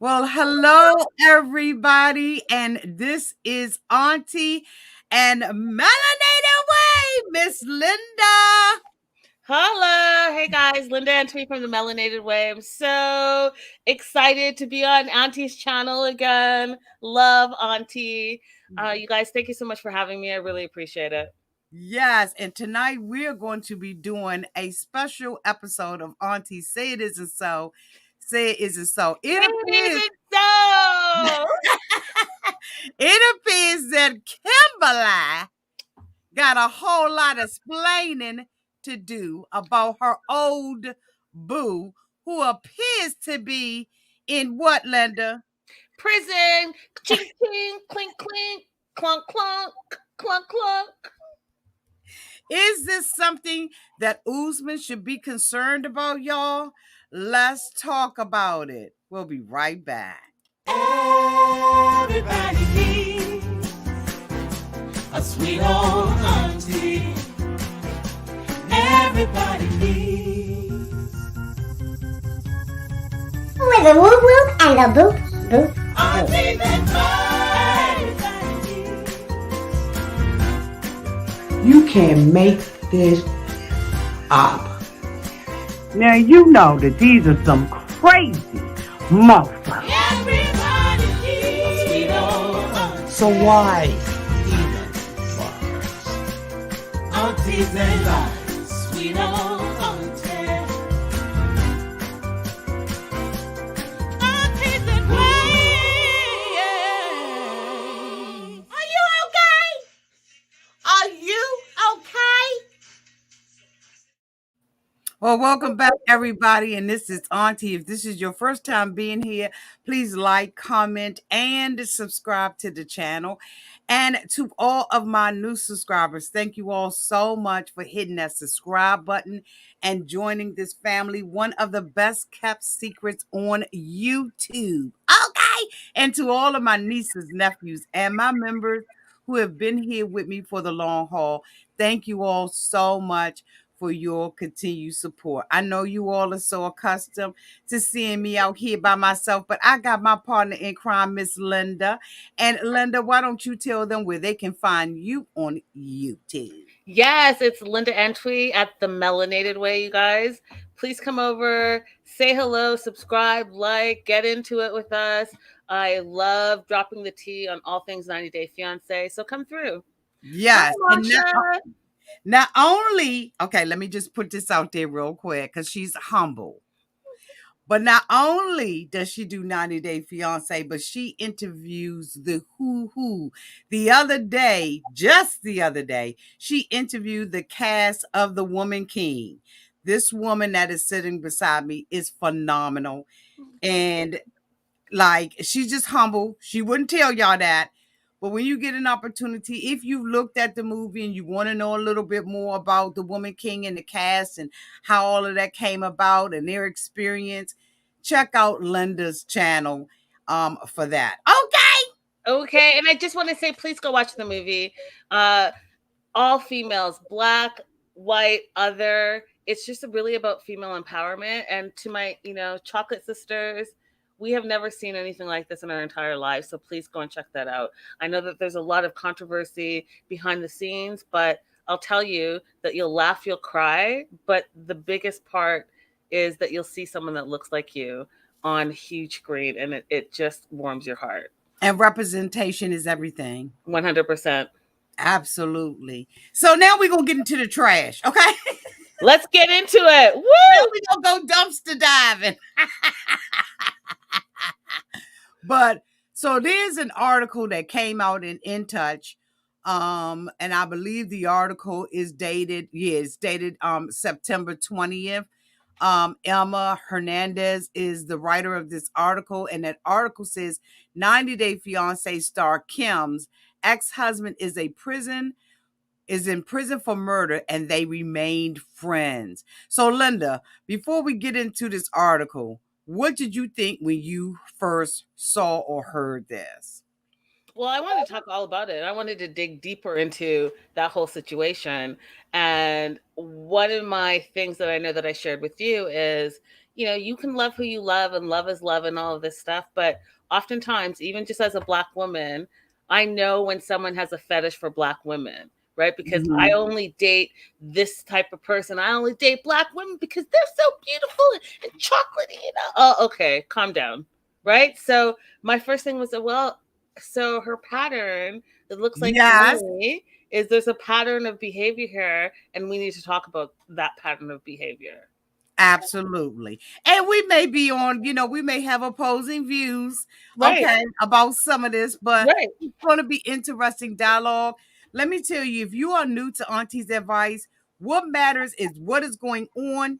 Well, hello, everybody. And this is Auntie and Melanated Way, Miss Linda. Holla! Hey guys, Linda and Twee from the Melanated Way. I'm so excited to be on Auntie's channel again. Love Auntie. You guys, thank you so much for having me. I really appreciate it. Yes, and tonight we're going to be doing a special episode of Auntie Say It Isn't So. Say It Isn't So. It isn't so. It appears that Kimberly got a whole lot of explaining to do about her old boo, who appears to be in what, Linda? Prison. Ching ching, clink clink, clunk clunk, clunk clunk. Is this something that Usman should be concerned about, y'all? Let's talk about it. We'll be right back. Everybody needs a sweet old auntie. Everybody needs with a whoop whoop and a boop boop. auntie that You can't make this up. Now you know that these are some crazy motherfuckers. everybody needs a sweet old auntie. So why even bother? Aunties and lives, sweet old auntie. Aunties and ways. Are you okay? Are you okay? Well, welcome back, everybody. And this is Auntie. If this is your first time being here, please like, comment, and subscribe to the channel. And to all of my new subscribers, thank you all so much for hitting that subscribe button and joining this family, one of the best kept secrets on YouTube. Okay. And to all of my nieces, nephews, and my members who have been here with me for the long haul, thank you all so much for your continued support. I know you all are so accustomed to seeing me out here by myself, but I got my partner in crime, Miss Linda. And Linda, why don't you tell them where they can find you on YouTube? Yes, it's Linda and Twee at the Melanated Way, you guys. Please come over, say hello, subscribe, like, get into it with us. I love dropping the tea on all things 90 Day Fiancé. So come through. Yes. Hi, And Masha. not only, okay, let me just put this out there real quick because she's humble. But not only does she do 90 Day Fiance, but she interviews the who. The other day, just the other day, she interviewed the cast of The Woman King. This woman that is sitting beside me is phenomenal. And like, she's just humble. She wouldn't tell y'all that. But when you get an opportunity, if you've looked at the movie and you want to know a little bit more about The Woman King and the cast and how all of that came about and their experience, check out Linda's channel for that. Okay, and I just want to say, please go watch the movie. All females, black, white, other. It's just really about female empowerment. And to my, chocolate sisters, we have never seen anything like this in our entire lives. So please go and check that out. I know that there's a lot of controversy behind the scenes, but I'll tell you that you'll laugh, you'll cry. But the biggest part is that you'll see someone that looks like you on huge screen, and it just warms your heart. And representation is everything. 100%. Absolutely. So now we're going to get into the trash, okay? Let's get into it. Woo! Now we're going to go dumpster diving. But so there's an article that came out in Touch. And I believe the article is dated, it's dated September 20th. Emma Hernandez is the writer of this article, and that article says 90 Day Fiancé star Kim's ex-husband is in prison for murder, and they remained friends. So Linda, before we get into this article, what did you think when you first saw or heard this? Well, I wanted to talk all about it. I wanted to dig deeper into that whole situation. And one of my things that I know that I shared with you is, you can love who you love, and love is love, and all of this stuff. But oftentimes, even just as a Black woman, I know when someone has a fetish for Black women, right? Because I only date this type of person. I only date Black women because they're so beautiful and chocolatey. Oh, okay, calm down, right? So my first thing was, well, so her pattern, it looks like to Yes. me, is there's a pattern of behavior here, and we need to talk about that pattern of behavior. Absolutely. And we may be on, we may have opposing views, Right, okay, about some of this, but right. it's going to be interesting dialogue. Let me tell you, if you are new to Auntie's advice, what matters is what is going on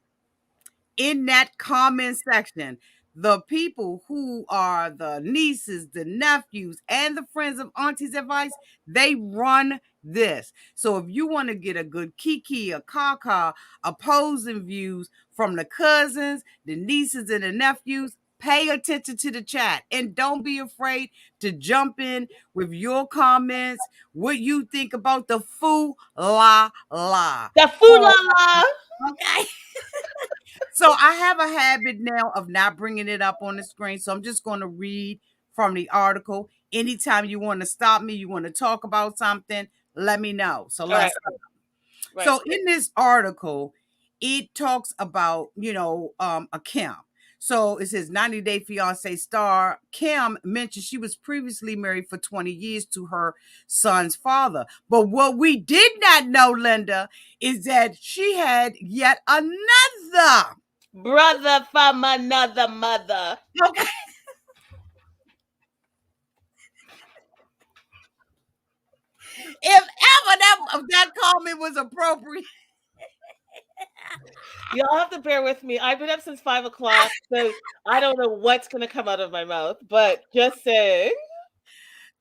in that comment section. The people who are the nieces, the nephews, and the friends of Auntie's advice, they run this. So if you want to get a good kiki, a kaka, opposing views from the cousins, the nieces, and the nephews, pay attention to the chat and don't be afraid to jump in with your comments, what you think about the foo la la. The fulala. Okay. So I have a habit now of not bringing it up on the screen. So I'm just going to read from the article. Anytime you want to stop me, you want to talk about something, let me know. So All right, let's go. right. So in this article, it talks about, a Kim. So it says 90 Day Fiancé star Kim mentioned she was previously married for 20 years to her son's father. But what we did not know, Linda, is that she had yet another. Brother from another mother. Okay. If ever that comment was appropriate. Y'all have to bear with me. I've been up since 5 o'clock, so I don't know what's gonna come out of my mouth. But just saying.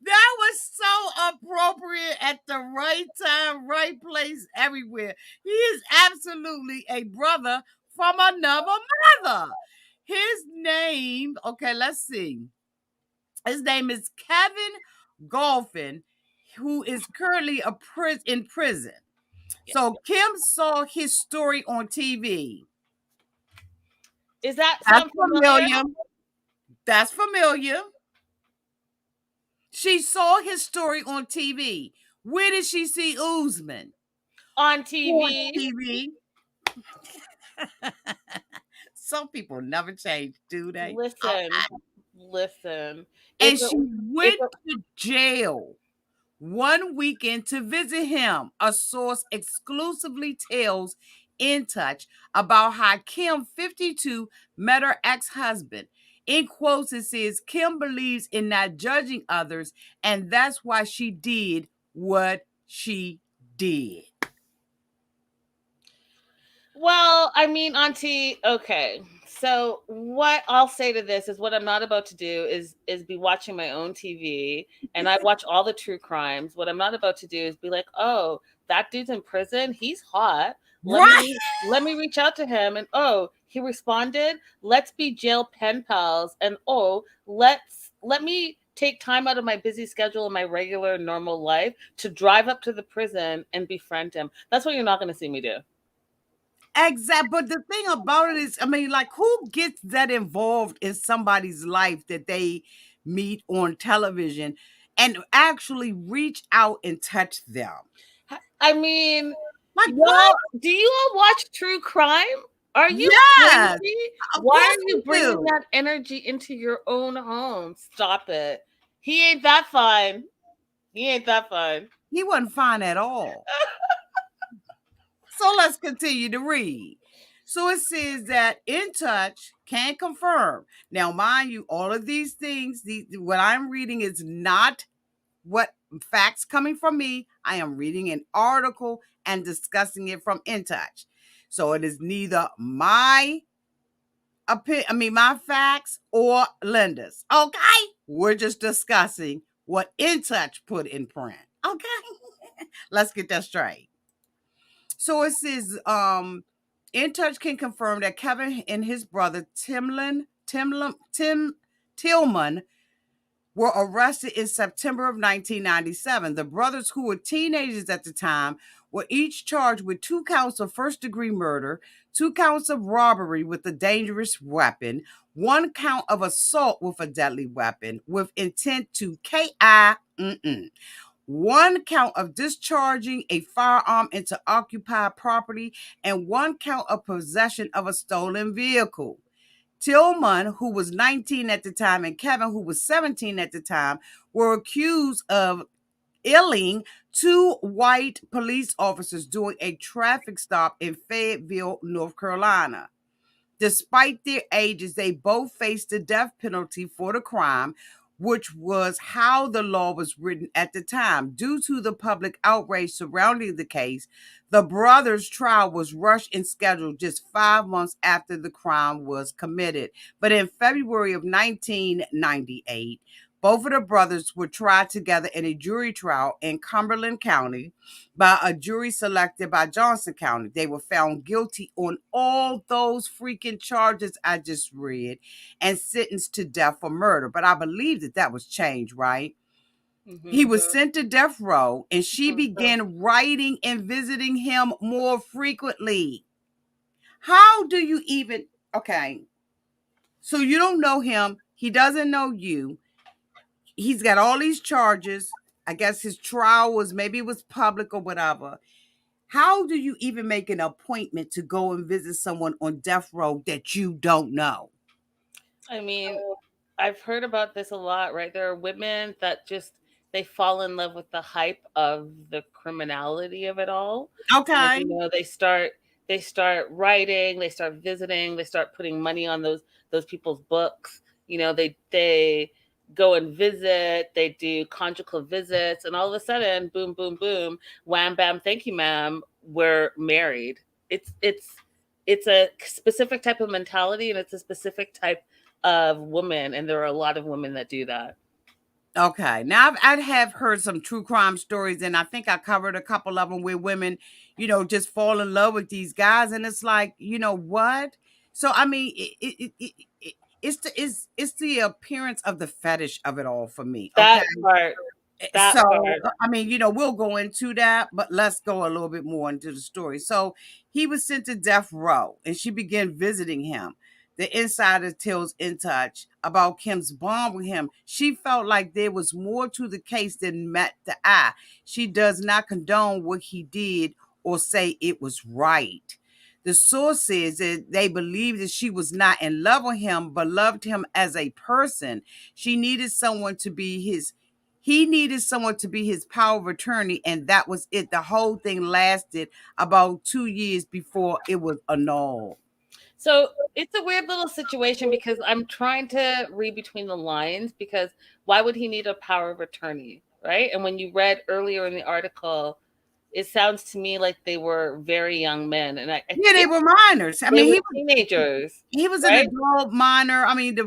That was so appropriate at the right time, right place, everywhere. He is absolutely a brother from another mother. His name, okay, let's see. His name is Kevin Golfin, who is currently in prison. So Kim saw his story on TV. Is that That's sound familiar? familiar. That's familiar. She saw his story on TV. Where did she see Usman? On On TV. TV. Some people never change, do they? Listen, listen. And It's a she it's went a to jail one weekend to visit him. A source exclusively tells In Touch about how Kim, 52, met her ex-husband. In quotes, it says Kim believes in not judging others, and that's why she did what she did. Well, I mean, Auntie, okay. So what I'll say to this is what I'm not about to do is be watching my own TV, and I watch all the true crimes. What I'm not about to do is be like, "Oh, that dude's in prison. He's hot. Right? Let me reach out to him, and oh, he responded. Let's be jail pen pals, and oh, let me take time out of my busy schedule and my regular normal life to drive up to the prison and befriend him." That's what you're not going to see me do. Exactly. But the thing about it is, I mean, like, who gets that involved in somebody's life that they meet on television and actually reach out and touch them? I mean, Like, what? y'all, do you all watch true crime? Are you Yes, crazy? of Why course are we you bringing do. that energy into your own home? Stop it. He ain't that fine. He ain't that fine. He wasn't fine at all. So let's continue to read. So it says that In Touch can confirm. Now, mind you, all of these things, what I'm reading is not what facts coming from me. I am reading an article and discussing it from In Touch. So it is neither my my facts or Linda's. Okay? We're just discussing what In Touch put in print. Okay? Let's get that straight. So it says, In Touch can confirm that Kevin and his brother Tim Tillman were arrested in September of 1997. The brothers, who were teenagers at the time, were each charged with 2 counts of first-degree murder, 2 counts of robbery with a dangerous weapon, 1 count of assault with a deadly weapon with intent to KI, 1 count of discharging a firearm into occupied property, and 1 count of possession of a stolen vehicle. Tillman, who was 19 at the time, and Kevin, who was 17 at the time, were accused of illing 2 white police officers during a traffic stop in Fayetteville, North Carolina. Despite their ages, they both faced the death penalty for the crime, which was how the law was written at the time. Due to the public outrage surrounding the case, the brothers' trial was rushed and scheduled just 5 months after the crime was committed. But in February of 1998, both of the brothers were tried together in a jury trial in Cumberland County by a jury selected by Johnson County. They were found guilty on all those freaking charges I just read and sentenced to death for murder. But I believe that was changed, right? He was sent to death row, and she began writing and visiting him more frequently. How do you even, okay, so you don't know him, he doesn't know you, he's got all these charges. I guess his trial was, maybe it was public or whatever. How do you even make an appointment to go and visit someone on death row that you don't know? I mean, I've heard about this a lot, right? There are women that just they fall in love with the hype of the criminality of it all. And, Okay. they start writing, they start visiting, they start putting money on those people's books. They go and visit, they do conjugal visits, and all of a sudden, boom, boom, boom, wham, bam, thank you, ma'am, we're married. It's a specific type of mentality, and it's a specific type of woman, and there are a lot of women that do that. Okay. Now I have heard some true crime stories, and I think I covered a couple of them where women, just fall in love with these guys, and it's like, what? So I mean, it's the appearance of the fetish of it all for me. Okay. That part. That So part. I mean, we'll go into that, but let's go a little bit more into the story. So he was sent to death row, and she began visiting him. The insider tells In Touch about Kim's bond with him. She felt like there was more to the case than met the eye. She does not condone what he did or say it was right. The source says that they believed that she was not in love with him, but loved him as a person. She needed someone to be his He needed someone to be his power of attorney, and that was it. The whole thing lasted about 2 years before it was annulled. So it's a weird little situation because I'm trying to read between the lines, because why would he need a power of attorney, right? And when you read earlier in the article, it sounds to me like they were very young men, and I Yeah, they think were minors. I they mean, were teenagers, he was an right? adult minor. I mean,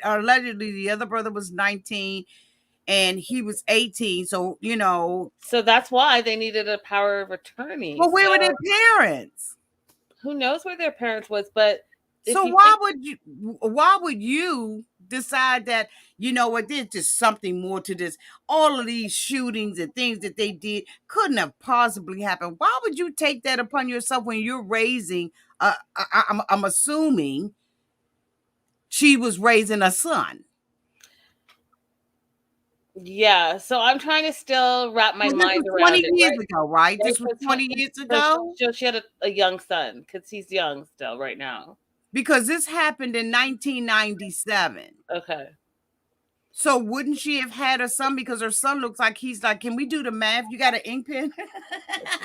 allegedly the other brother was 19 and he was 18. So, So that's why they needed a power of attorney. but where were So their parents? who knows where their parents was? But if So you why would you decide that, what, there's just something more to this? All of these shootings and things that they did couldn't have possibly happened. Why would you take that upon yourself when you're raising, I'm assuming she was raising a son. yeah, so I'm trying to still wrap my Well, this mind was around 20 it, years right? ago, right? Right, This was so 20 years ago? so she had a young son because he's young still right now. Because this happened in 1997. Okay. So wouldn't she have had her son? Because her son looks like he's like, can we do the math? You got an ink pen?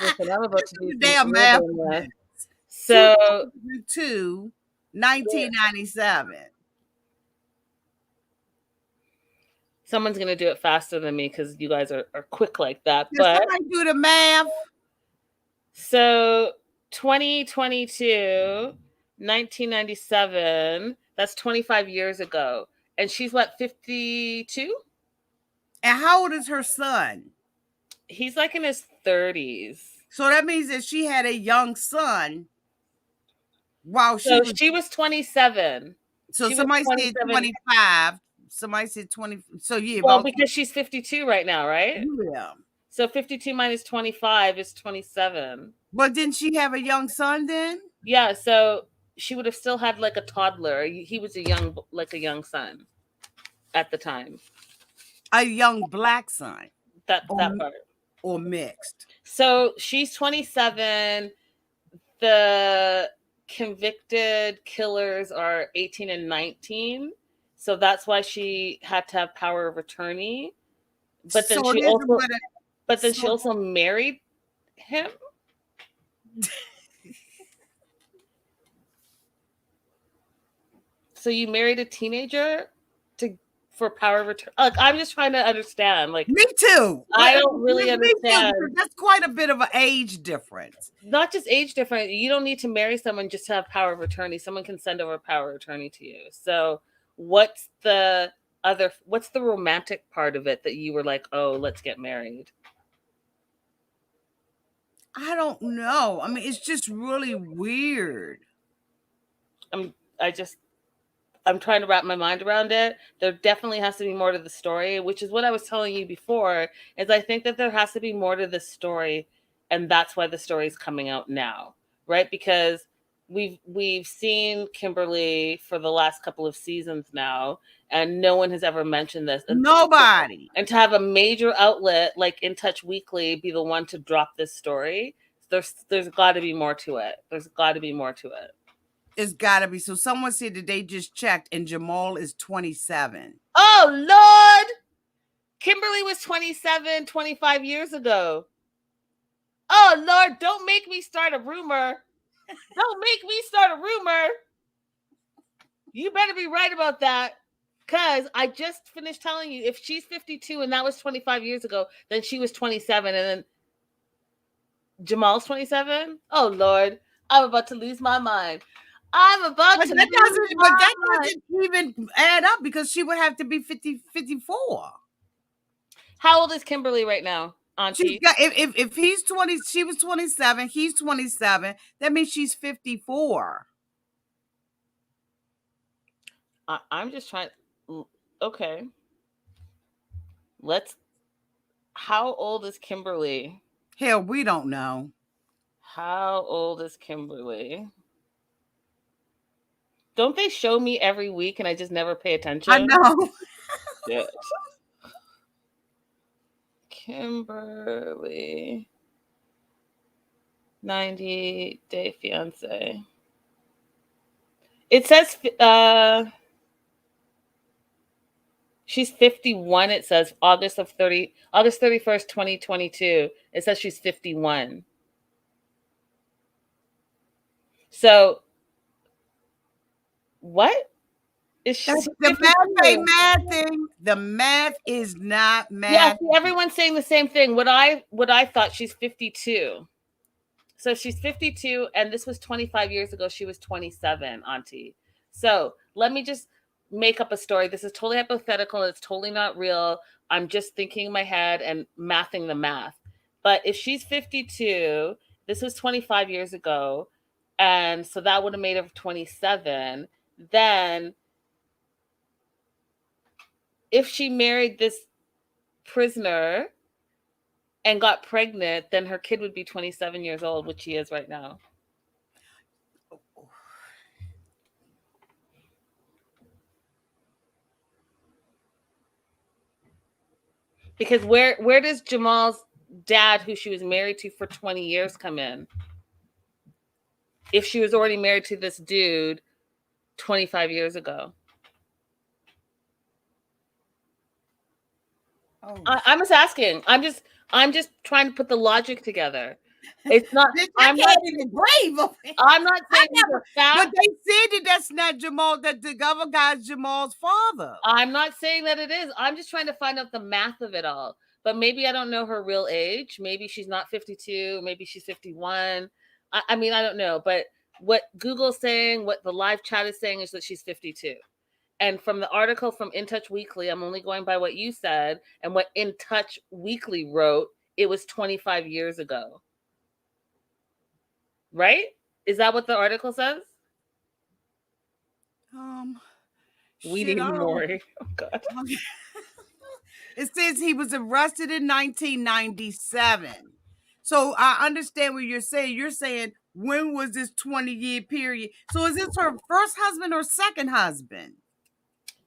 Listen, I'm about to do some Damn math. math. So 2002, 1997. someone's gonna do it faster than me because you guys are quick like that. Can But somebody do the math? so 2022, 1997, that's 25 years ago. And she's what, 52? And how old is her son? He's like in his 30s. So that means that she had a young son while So was. she was 27. So She was somebody said 27. 25. Somebody said 20. So yeah, Well, about because she's 52 right now, right? yeah. So 52 minus 25 is 27. But didn't she have a young son then? Yeah, so she would have still had like a toddler. He was like a young son at the time. A young black son. That or, part. or mixed. So she's 27. The convicted killers are 18 and 19. So that's why she had to have power of attorney. But then she also married him. So you married a teenager for power of attorney? Like, I'm just trying to understand. Like, me too. I don't really understand. That's quite a bit of an age difference. Not just age difference. You don't need to marry someone just to have power of attorney. Someone can send over power of attorney to you. So what's the romantic part of it that you were like, oh, let's get married? I don't know. I mean, it's just really weird. I'm trying to wrap my mind around it. There definitely has to be more to the story, which is what I was telling you before, is I think that there has to be more to this story, and that's why the story is coming out now, right? Because we've seen Kimberly for the last couple of seasons now, and no one has ever mentioned this. Nobody. And to have a major outlet like In Touch Weekly be the one to drop this story, there's got to be more to it. There's got to be more to it. It's got to be. So someone said that they just checked and Jamal is 27. Oh, Lord. Kimberly was 27, 25 years ago. Oh, Lord, don't make me start a rumor. Don't make me start a rumor. You better be right about that. Because I just finished telling you, if she's 52 and that was 25 years ago, then she was 27 and then Jamal's 27? Oh, Lord. I'm about to lose my mind. But that doesn't even add up because she would have to be 54. How old is Kimberly right now, Auntie? If he's 20, she was 27, he's 27, that means she's 54. I'm just trying. Okay. How old is Kimberly? Hell, we don't know. How old is Kimberly? Don't they show me every week and I just never pay attention? I know. Shit. Kimberly. 90-day fiance. It says she's 51. It says August 31st, 2022. It says she's 51. So what? The math ain't math thing. The math is not math. Yeah, see, everyone's saying the same thing. What I thought, she's 52. So she's 52, and this was 25 years ago. She was 27, Auntie. So let me just make up a story. This is totally hypothetical. It's totally not real. I'm just thinking in my head and mathing the math. But if she's 52, this was 25 years ago, and so that would have made her 27. Then if she married this prisoner and got pregnant, then her kid would be 27 years old, which she is right now. Because where does Jamal's dad, who she was married to for 20 years, come in? If she was already married to this dude 25 years ago. Oh. I'm just asking. I'm just trying to put the logic together. It's not. I'm not even brave. I'm not saying but they said that that's not Jamal. That the other guy's Jamal's father. I'm not saying that it is. I'm just trying to find out the math of it all. But maybe I don't know her real age. Maybe she's not 52. Maybe she's 51. I mean, I don't know. But what Google's saying, what the live chat is saying, is that she's 52. And from the article from In Touch Weekly, I'm only going by what you said and what In Touch Weekly wrote. It was 25 years ago. Right? Is that what the article says? We need more. Oh God. It says he was arrested in 1997. So I understand what you're saying. You're saying, when was this 20-year period? So is this her first husband or second husband?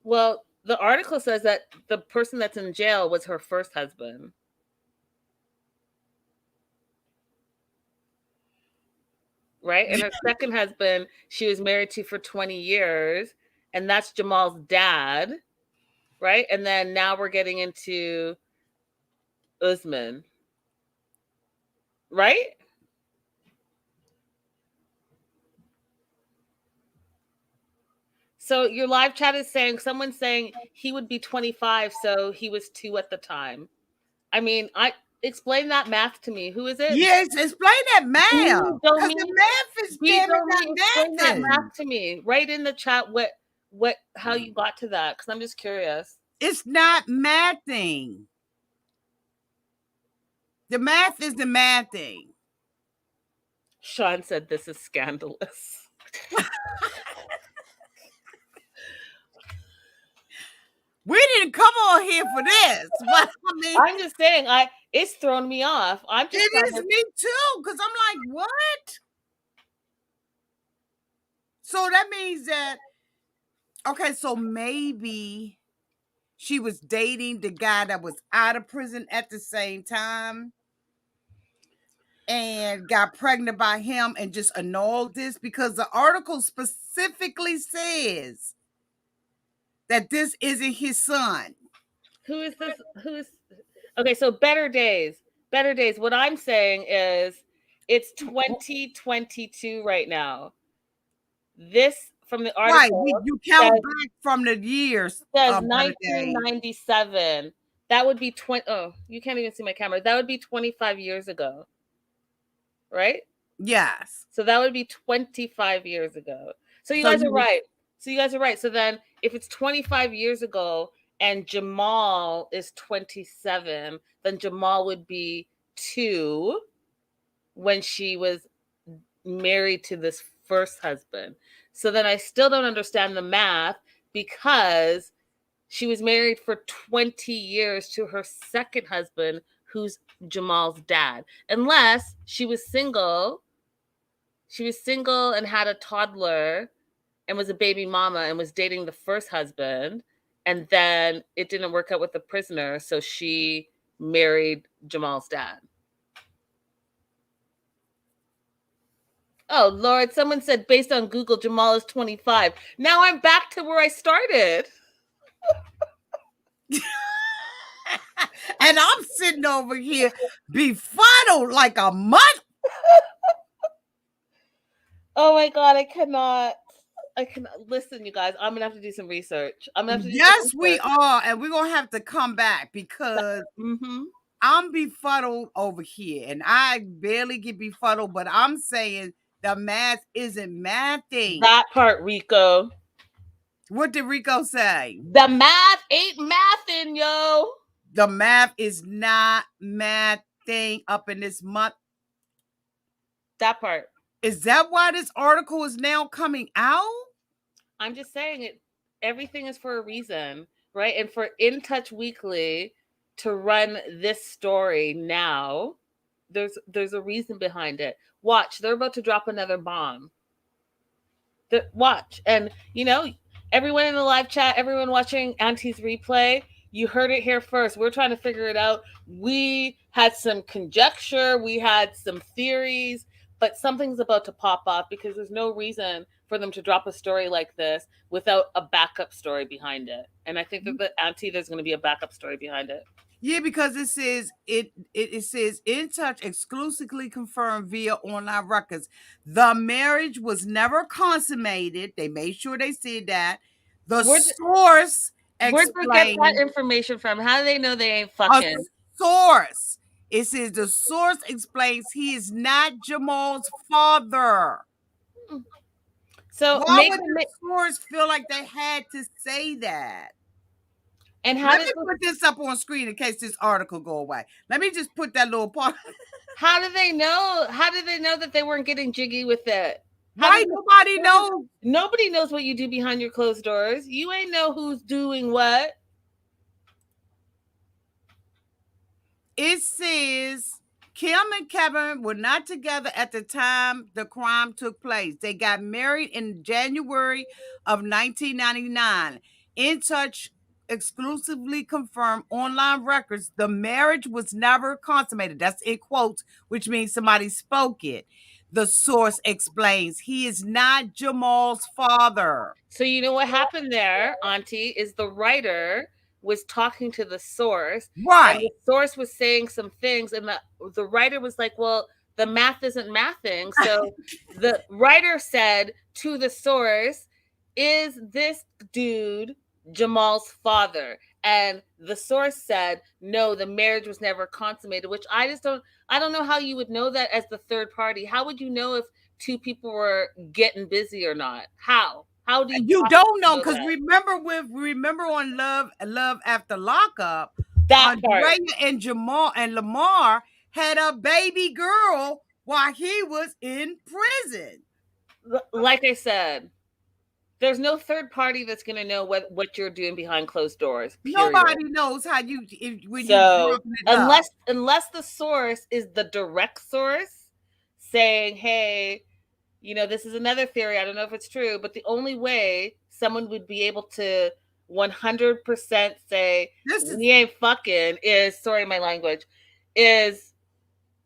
Well, the article says that the person that's in jail was her first husband. Right? And her second husband, she was married to for 20 years, and that's Jamal's dad, right? And then now we're getting into Usman, right? So your live chat is saying, someone's saying he would be 25, so he was 2 at the time. I mean, explain that math to me. Who is it? Yes, explain that math. Because The math is damn it not explain that mathing. math to me. Write in the chat how you got to that, because I'm just curious. It's not mathing. The math is the mathing. Sean said this is scandalous. We didn't come on here for this. But I mean, I'm just saying, it's thrown me off. it is me too, because I'm like, what? So that means that, okay, so maybe she was dating the guy that was out of prison at the same time and got pregnant by him and just annulled this, because the article specifically says that this isn't his son. Who is this? Okay, so Better Days. Better Days. What I'm saying is it's 2022 right now. This from the article. Right, you count back from the years. Says 1997. That would be 20. Oh, you can't even see my camera. That would be 25 years ago. Right? Yes. So that would be 25 years ago. So you guys are right. So then if it's 25 years ago and Jamal is 27, then Jamal would be 2 when she was married to this first husband. So then I still don't understand the math, because she was married for 20 years to her second husband, who's Jamal's dad. Unless she was single. She was single and had a toddler and was a baby mama and was dating the first husband. And then it didn't work out with the prisoner, so she married Jamal's dad. Oh, Lord, someone said based on Google, Jamal is 25. Now I'm back to where I started. And I'm sitting over here befuddled like a mutt. Oh my God, I cannot. Listen, you guys, I'm gonna have to do some research. Yes, we are, and we're gonna have to come back, because I'm befuddled over here, and I barely get befuddled, but I'm saying the math isn't mathing. That part, Rico. What did Rico say? The math ain't mathing, yo. The math is not mathing up in this month. That part. Is that why this article is now coming out? I'm just saying it. Everything is for a reason, right? And for In Touch Weekly to run this story now, there's a reason behind it. Watch, they're about to drop another bomb. Watch, and everyone in the live chat, everyone watching Auntie's replay, you heard it here first. We're trying to figure it out. We had some conjecture, we had some theories, but something's about to pop off, because there's no reason for them to drop a story like this without a backup story behind it. And I think that the Auntie, there's going to be a backup story behind it. Yeah, because it says it says In Touch exclusively confirmed via online records. The marriage was never consummated. They made sure they said that. The source explained. Where'd they get that information from? How do they know they ain't fucking? A source. It says the source explains he is not Jamal's father. So why would the source feel like they had to say that? And let me put this up on screen in case this article go away. Let me just put that little part. How do they know? How did they know that they weren't getting jiggy with it? Why nobody knows? Nobody knows what you do behind your closed doors. You ain't know who's doing what. it says Kim and Kevin were not together at the time the crime took place. They got married in January of 1999. In Touch exclusively confirmed online records the marriage was never consummated. That's in quotes, which means somebody spoke it. The source explains he is not Jamal's father. So you know what happened there, Auntie, is the writer was talking to the source, and the Right. source was saying some things, and the writer was like, "Well, the math isn't mathing." So the writer said to the source, "Is this dude Jamal's father?" And the source said, "No, the marriage was never consummated." Which I don't know how you would know that as the third party. How would you know if two people were getting busy or not? How? How do you You possibly don't know know because that? remember on Love After Lockup, That part. Andrea and Jamal and Lamar had a baby girl while he was in prison. Like I said, there's no third party that's going to know what you're doing behind closed doors. Period. Nobody knows how when you So dropping it up. unless the source is the direct source saying, "Hey, you know, this is another theory. I don't know if it's true, but the only way someone would be able to 100% say This is we ain't fucking is, sorry, my language, is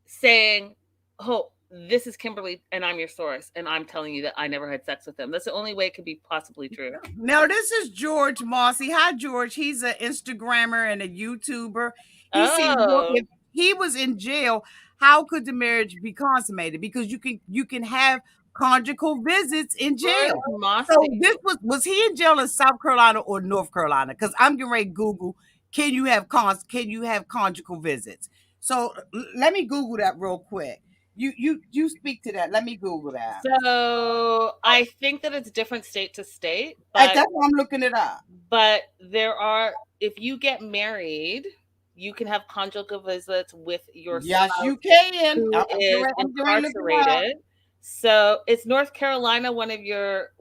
saying, oh, this is Kimberly and I'm your source and I'm telling you that I never had sex with him. That's the only way it could be possibly true. now. This is George Mossy. Hi, George. He's an Instagrammer and a YouTuber. He said, "Well, Oh, if he was in jail, how could the marriage be consummated? Because you can have conjugal visits in George jail." So Mossy. this was he in jail in South Carolina or North Carolina? Because I'm getting ready to Google. Can you have conjugal visits? So let me Google that real quick. You speak to that. Let me Google that. So I think that it's different state to state, That's why I'm looking it up. but there are, if you get married, you can have conjugal visits with your Yes, spouse you can. who is I'm getting ready to look it up. incarcerated. So it's North Carolina. One of your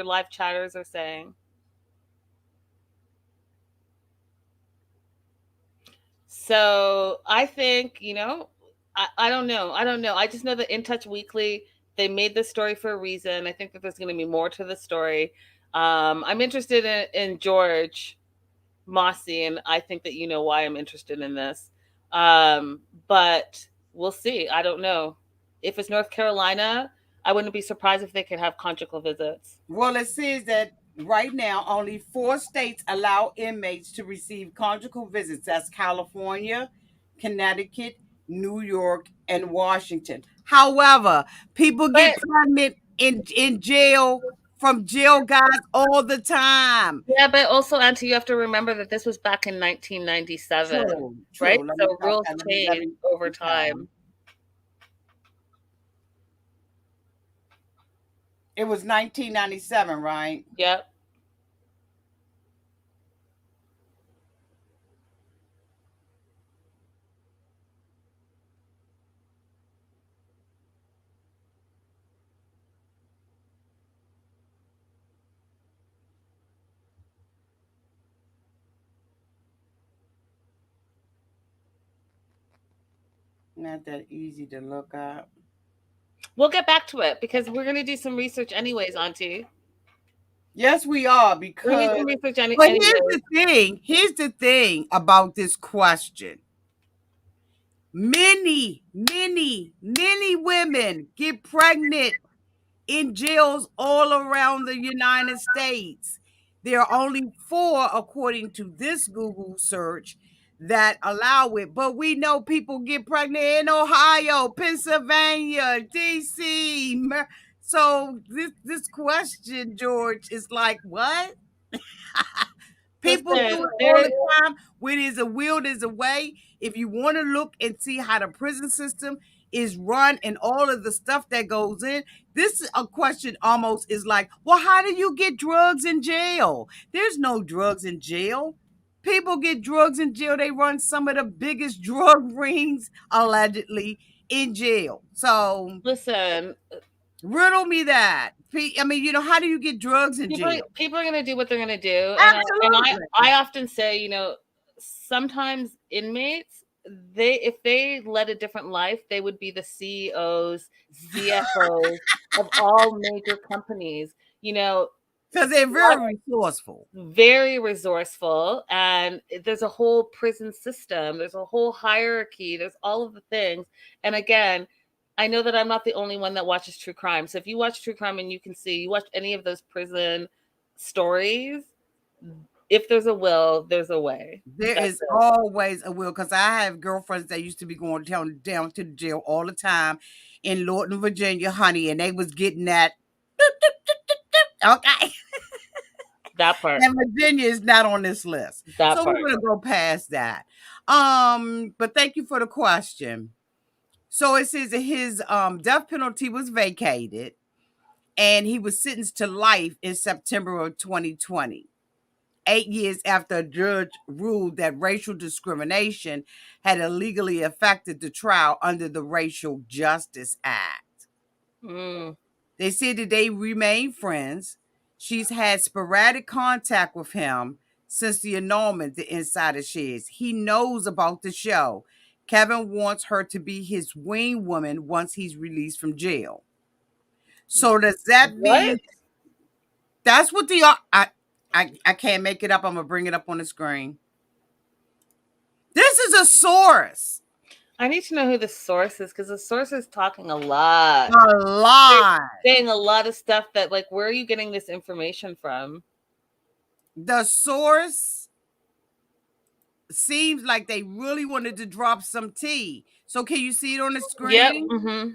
live chatters are saying. So I think, I don't know. I don't know. I just know that In Touch Weekly, they made this story for a reason. I think that there's going to be more to the story. I'm interested in George Mossy, and I think that you know why I'm interested in this. But we'll see. I don't know. If it's North Carolina, I wouldn't be surprised if they could have conjugal visits. Well, it says that right now only 4 states allow inmates to receive conjugal visits. That's California, Connecticut, New York, and Washington. However, people get But pregnant in jail from jail guys all the time. yeah, but also, Auntie, you have to remember that this was back in 1997, True, right? true. Let me So rules let change me over time. It was 1997, right? Yep. Not that easy to look up. We'll get back to it because we're going to do some research anyways, Auntie. Yes, we are We're going to because. do some research But here's anyways. the thing. Here's the thing about this question. Many, many, many women get pregnant in jails all around the United States. There are only 4, according to this Google search, that allow it. But we know people get pregnant in Ohio, Pennsylvania, DC. So this question, George, is like, what? People do Listen, it all there, the time. Where there's a will, there's a way. If you want to look and see how the prison system is run and all of the stuff that goes in, this a question almost is like, well, how do you get drugs in jail? There's no drugs in jail. People get drugs in jail. They run some of the biggest drug rings allegedly in jail. So listen, riddle me that. I mean, how do you get drugs in jail? people are going to do what they're going to do. And Absolutely. I often say, sometimes inmates, if they led a different life, they would be the CEOs, CFOs of all major companies. You know, Because they're very resourceful. very resourceful, and there's a whole prison system, there's a whole hierarchy, there's all of the things. And again, I know that I'm not the only one that watches true crime. So if you watch true crime and you watch any of those prison stories, if there's a will, there's a way. There That's is it. always a will, because I have girlfriends that used to be going down to the jail all the time in Lorton, Virginia, honey, and they was getting that. Okay. That part. And Virginia is not on this list. That So part. we're gonna go past that. But thank you for the question. So it says that his death penalty was vacated and he was sentenced to life in September of 2020. 8 years after a judge ruled that racial discrimination had illegally affected the trial under the Racial Justice Act. Mm. They said that they remain friends. She's had sporadic contact with him since the annulment the insider shares. He knows about the show. Kevin wants her to be his wing woman once he's released from jail. So does that mean What? that's what I can't make it up. I'm gonna bring it up on the screen. This is a source. I need to know who the source is, because the source is talking a lot. A lot. Saying a lot of stuff that, like, where are you getting this information from? The source seems like they really wanted to drop some tea. So can you see it on the screen? Yep. Mm-hmm.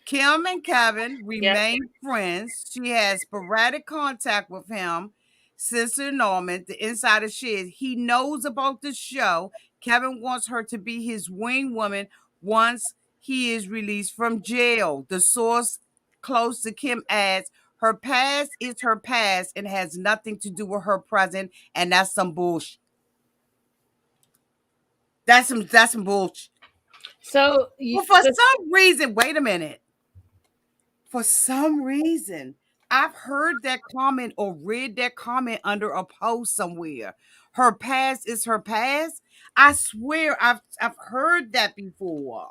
Kim and Kevin remain friends. She has sporadic contact with him since the annulment. The insider shares he knows about the show. Kevin wants her to be his wing woman once he is released from jail. The source close to Kim adds, her past is her past and has nothing to do with her present, and that's some bullshit. That's some bullshit. So Well, for some reason, wait a minute. For some reason, I've heard that comment or read that comment under a post somewhere. Her past is her past. I swear I've heard that before.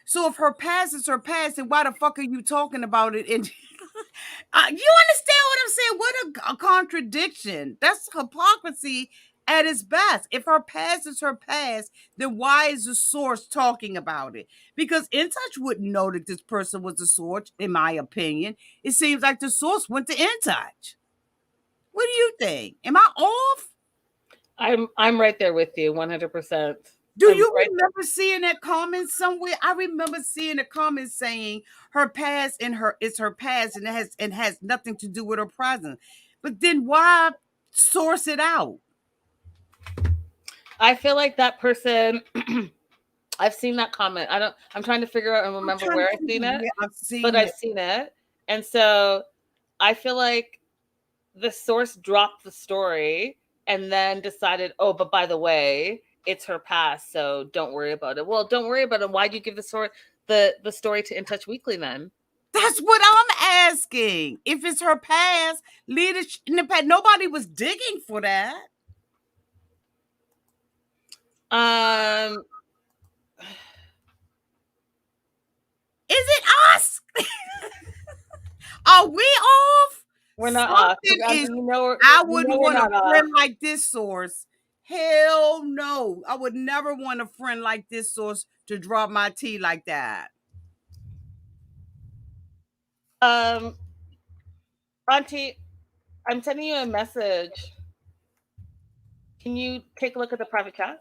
So if her past is her past, then why the fuck are you talking about it? And you understand what I'm saying? What a contradiction. That's hypocrisy at its best. If her past is her past, then why is the source talking about it? Because In Touch wouldn't know that this person was the source, in my opinion. It seems like the source went to In Touch. What do you think? Am I off? I'm right there with you, 100%. Do you remember seeing that comment somewhere? I remember seeing a comment saying her past and her is her past and it has nothing to do with her present. But then why source it out? I feel like that person I've seen that comment. I'm trying to figure out and remember where I've seen it. I've seen it. And so I feel like the source dropped the story and then decided, oh, but by the way, it's her past, so don't worry about it. Well, don't worry about it. Why'd you give the story to In Touch Weekly then? That's what I'm asking. If it's her past, leave it in the past. Nobody was digging for that. Is it us? Are we off? We're not off. I wouldn't want a friend like this source. Hell no. I would never want a friend like this source to drop my tea like that. Auntie, I'm sending you a message. Can you take a look at the private chat?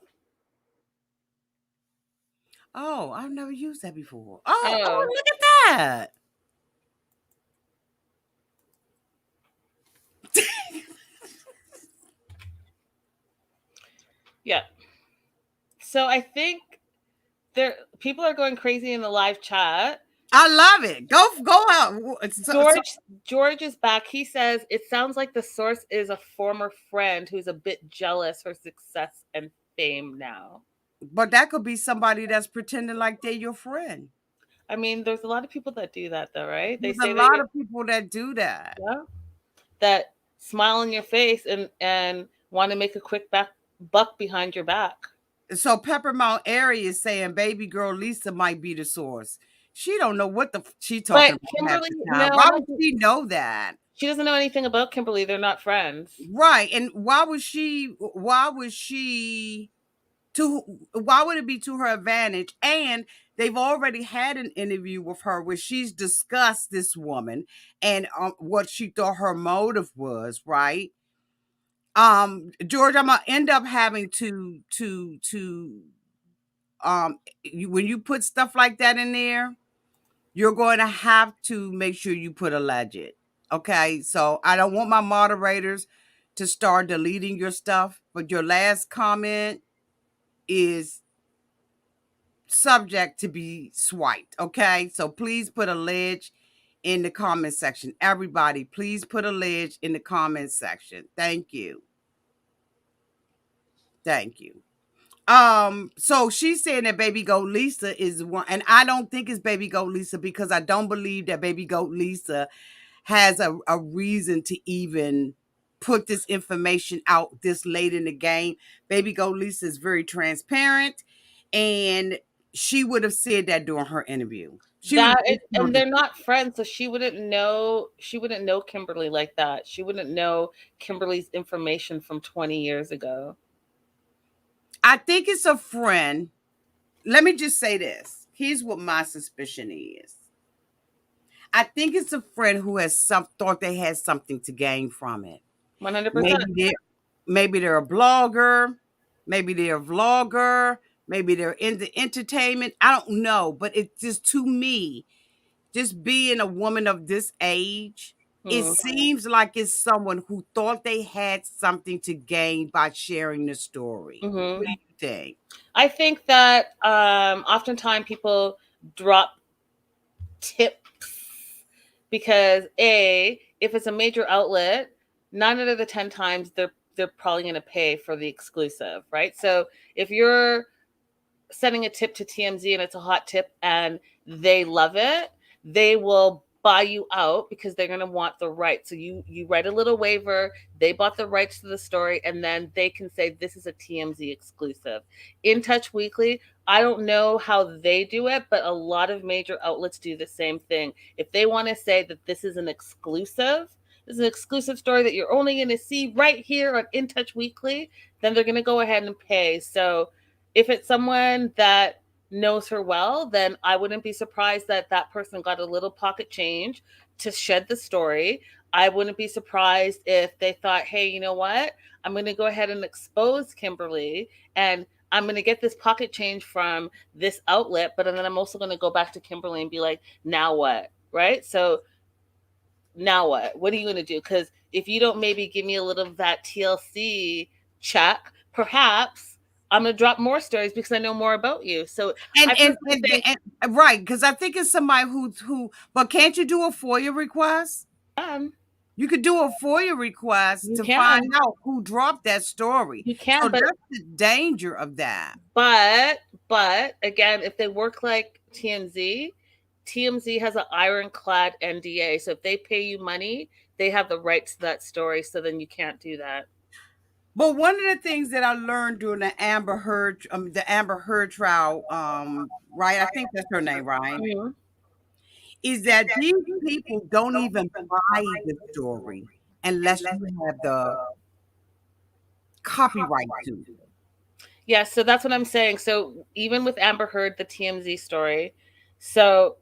Oh, I've never used that before. Oh, look at that. Yeah. So I think people are going crazy in the live chat. I love it. Go out. George is back. He says it sounds like the source is a former friend who's a bit jealous for success and fame now. But that could be somebody that's pretending like they're your friend. I mean, there's a lot of people that do that, though, right? There's a lot of people that do that. Yeah. That smile on your face and want to make a quick buck behind your back. So Peppermount area is saying baby girl Lisa might be the source. She don't know what she talking But about half Kimberly, the no, time. I Why would don't think she know that? she doesn't know anything about Kimberly. They're not friends. Right. And why would it be to her advantage? And they've already had an interview with her where she's discussed this woman and what she thought her motive was, right? George, I'm gonna end up having when you put stuff like that in there, you're going to have to make sure you put alleged. Okay, so I don't want my moderators to start deleting your stuff, but your last comment is subject to be swiped. Okay, so please put alleged in the comment section. Everybody, please put alleged in the comment section. Thank you. Thank you. So she's saying that Baby Goat Lisa is one, and I don't think it's Baby Goat Lisa because I don't believe that Baby Goat Lisa has a reason to even put this information out this late in the game. Baby Goat Lisa is very transparent, and she would have said that during her interview. She would And have. they're not friends, so she wouldn't know. She wouldn't know Kimberly like that. She wouldn't know Kimberly's information from 20 years ago. I think it's a friend. Let me just say this. Here's what my suspicion is. I think it's a friend who has thought they had something to gain from it. 100%. Maybe they're a blogger, maybe they're a vlogger, maybe they're into entertainment. I don't know, but it's just to me, just being a woman of this age, it Hmm. seems like it's someone who thought they had something to gain by sharing the story. Hmm. What do you think? I think that oftentimes people drop tips because if it's a major outlet, 9 out of the 10 times they're probably going to pay for the exclusive, right? So if you're sending a tip to TMZ and it's a hot tip and they love it, they will buy you out because they're going to want the rights. So you write a little waiver, they bought the rights to the story, and then they can say this is a TMZ exclusive. In Touch Weekly, I don't know how they do it, but a lot of major outlets do the same thing. If they want to say that this is an exclusive, this is an exclusive story that you're only going to see right here on In Touch Weekly, then they're going to go ahead and pay. So if it's someone that knows her well, then I wouldn't be surprised that that person got a little pocket change to shed the story. I wouldn't be surprised if they thought, hey, you know what? I'm going to go ahead and expose Kimberly and I'm going to get this pocket change from this outlet, but then I'm also going to go back to Kimberly and be like, now what? Right? So now what? What are you going to do? Because if you don't maybe give me a little of that TLC check, perhaps I'm going to drop more stories because I know more about you. So And I and personally and, think, and right, because I think it's somebody but can't you do a FOIA request? You could do a FOIA request you to find can, out who dropped that story. you So can, that's the danger of that. but again, if they work like TMZ, TMZ has an ironclad NDA. So if they pay you money, they have the rights to that story. So then you can't do that. But one of the things that I learned during the Amber Heard trial, right? I think that's her name, right? Mhm. Is that these people don't even buy the story unless you have the copyright to. Yeah, so that's what I'm saying. So even with Amber Heard, the TMZ story, so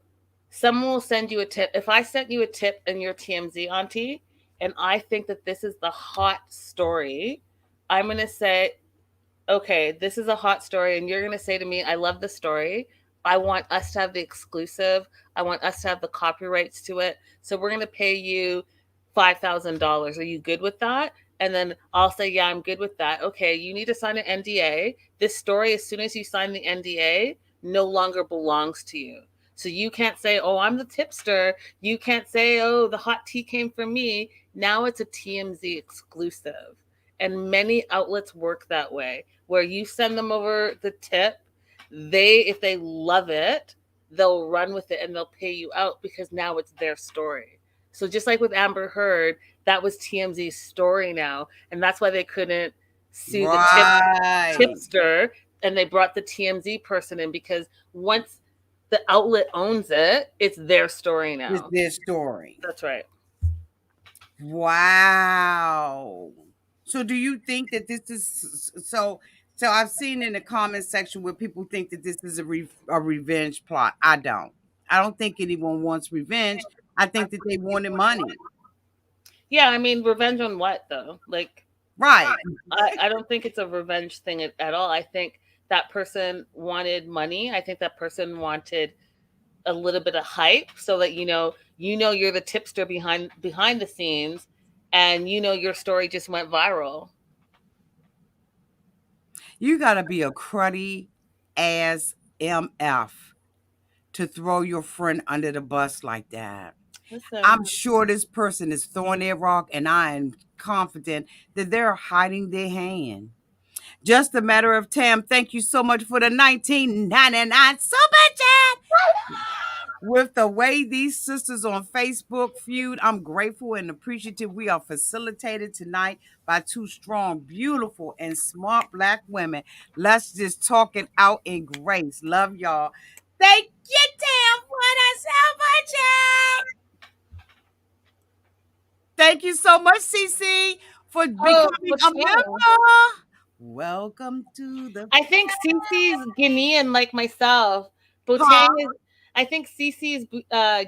someone will send you a tip. If I sent you a tip and you're TMZ auntie, and I think that this is the hot story, I'm gonna say, okay, this is a hot story, and you're gonna say to me, I love the story. I want us to have the exclusive. I want us to have the copyrights to it. So we're gonna pay you $5,000. Are you good with that? And then I'll say, yeah, I'm good with that. Okay, you need to sign an NDA. This story, as soon as you sign the NDA, no longer belongs to you. So you can't say, oh, I'm the tipster. You can't say, oh, the hot tea came from me. Now it's a TMZ exclusive. And many outlets work that way, where you send them over the tip. If they love it, they'll run with it and they'll pay you out because now it's their story. So just like with Amber Heard, that was TMZ's story now, and that's why they couldn't sue the Right. tipster, and they brought the TMZ person in because once the outlet owns it, it's their story It's now. their story. That's right. Wow. So do you think that this is so I've seen in the comment section where people think that this is a revenge plot. I don't. I don't think anyone wants revenge. I think that they wanted money. Yeah, I mean, revenge on what though? Like, Right. I don't think it's a revenge thing at all. I think that person wanted money. I think that person wanted a little bit of hype so that you're the tipster behind the scenes, and your story just went viral. You gotta be a cruddy ass MF to throw your friend under the bus like that. Listen, I'm sure this person is throwing their rock, and I am confident that they're hiding their hand. Just a matter of time. Thank you so much for the 1999 super chat. With the way these sisters on Facebook feud, I'm grateful and appreciative. We are facilitated tonight by two strong, beautiful, and smart Black women. Let's just talk it out in grace. Love y'all. Thank you, Tam, for the super chat. Thank you so much, CC, for oh, becoming for a sharing. member. Welcome to the I think Cece's Guinean like myself. huh? Botang is. I think Cece's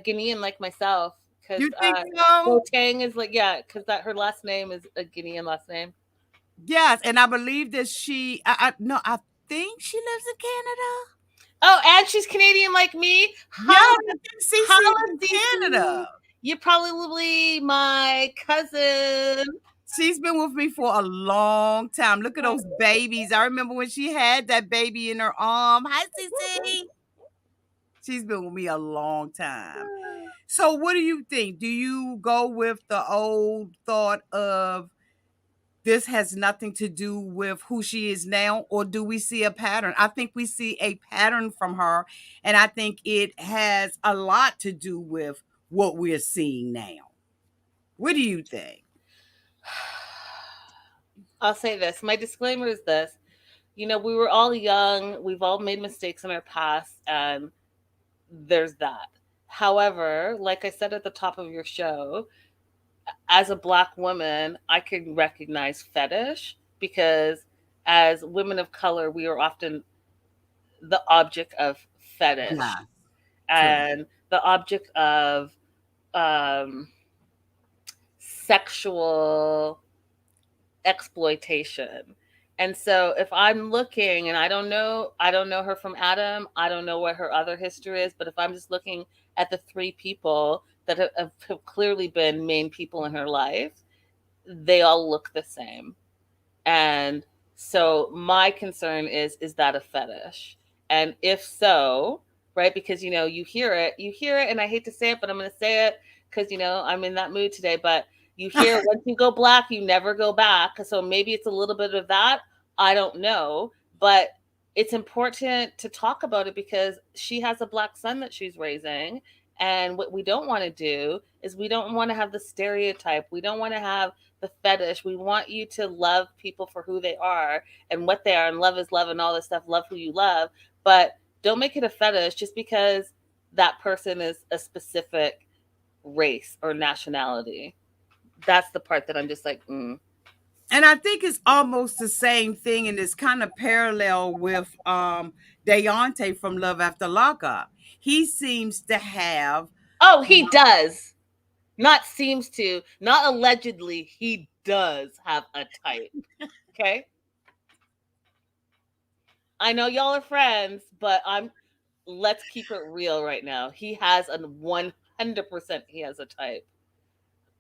Guinean like myself because You think so? Botang is like, yeah, because that her last name is a Guinean last name. Yes, and I believe that I no, I think she lives in Canada. Oh, and she's Canadian like me. Yes, Holla, I think Cece is holla, in Cece. Canada. You're probably my cousin. She's been with me for a long time. Look at those babies. I remember when she had that baby in her arm. Hi, Cece. She's been with me a long time. So, what do you think? Do you go with the old thought of this has nothing to do with who she is now, or do we see a pattern? I think we see a pattern from her, and I think it has a lot to do with what we're seeing now. What do you think? I'll say this. My disclaimer is this. We were all young. We've all made mistakes in our past, and there's that. However, like I said at the top of your show, as a Black woman, I can recognize fetish because as women of color, we are often the object of fetish Yeah, true. and the object of um, sexual exploitation. And so if I'm looking and I don't know her from Adam, I don't know what her other history is, but if I'm just looking at the three people that have clearly been main people in her life, they all look the same. And so my concern is that a fetish? And if so, right, because you hear it, and I hate to say it, but I'm going to say it because I'm in that mood today. But you hear once you go Black, you never go back. So maybe it's a little bit of that. I don't know, but it's important to talk about it because she has a Black son that she's raising. And what we don't want to do is we don't want to have the stereotype. We don't want to have the fetish. We want you to love people for who they are and what they are, and love is love and all this stuff. Love who you love, but don't make it a fetish just because that person is a specific race or nationality. That's the part that I'm just like, And I think it's almost the same thing, and it's kind of parallel with Deontay from Love After Lockup. He seems to have oh, he does. Not seems to, not allegedly, he does have a type. Okay. I know y'all are friends, but let's keep it real right now. He has a 100%, he has a type.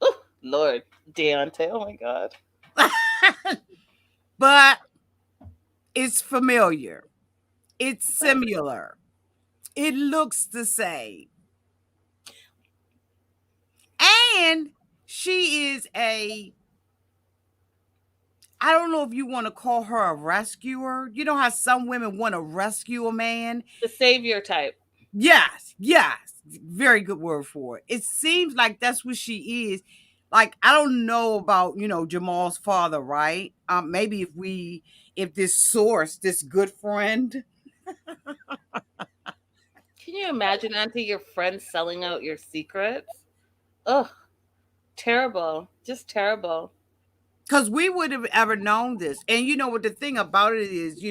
Ooh, Lord, Deontay, oh my God. but it's familiar. It's similar. It looks the same. And she is I don't know if you want to call her a rescuer. You know how some women want to rescue a man? The savior type. Yes, yes. Very good word for it. It seems like that's what she is. Like, I don't know about, Jamal's father, right? Maybe if this source, this good friend, Can you imagine, Auntie, your friends selling out your secrets? Ugh, terrible. Just terrible. because we would have ever known this. And you know what the thing about it is,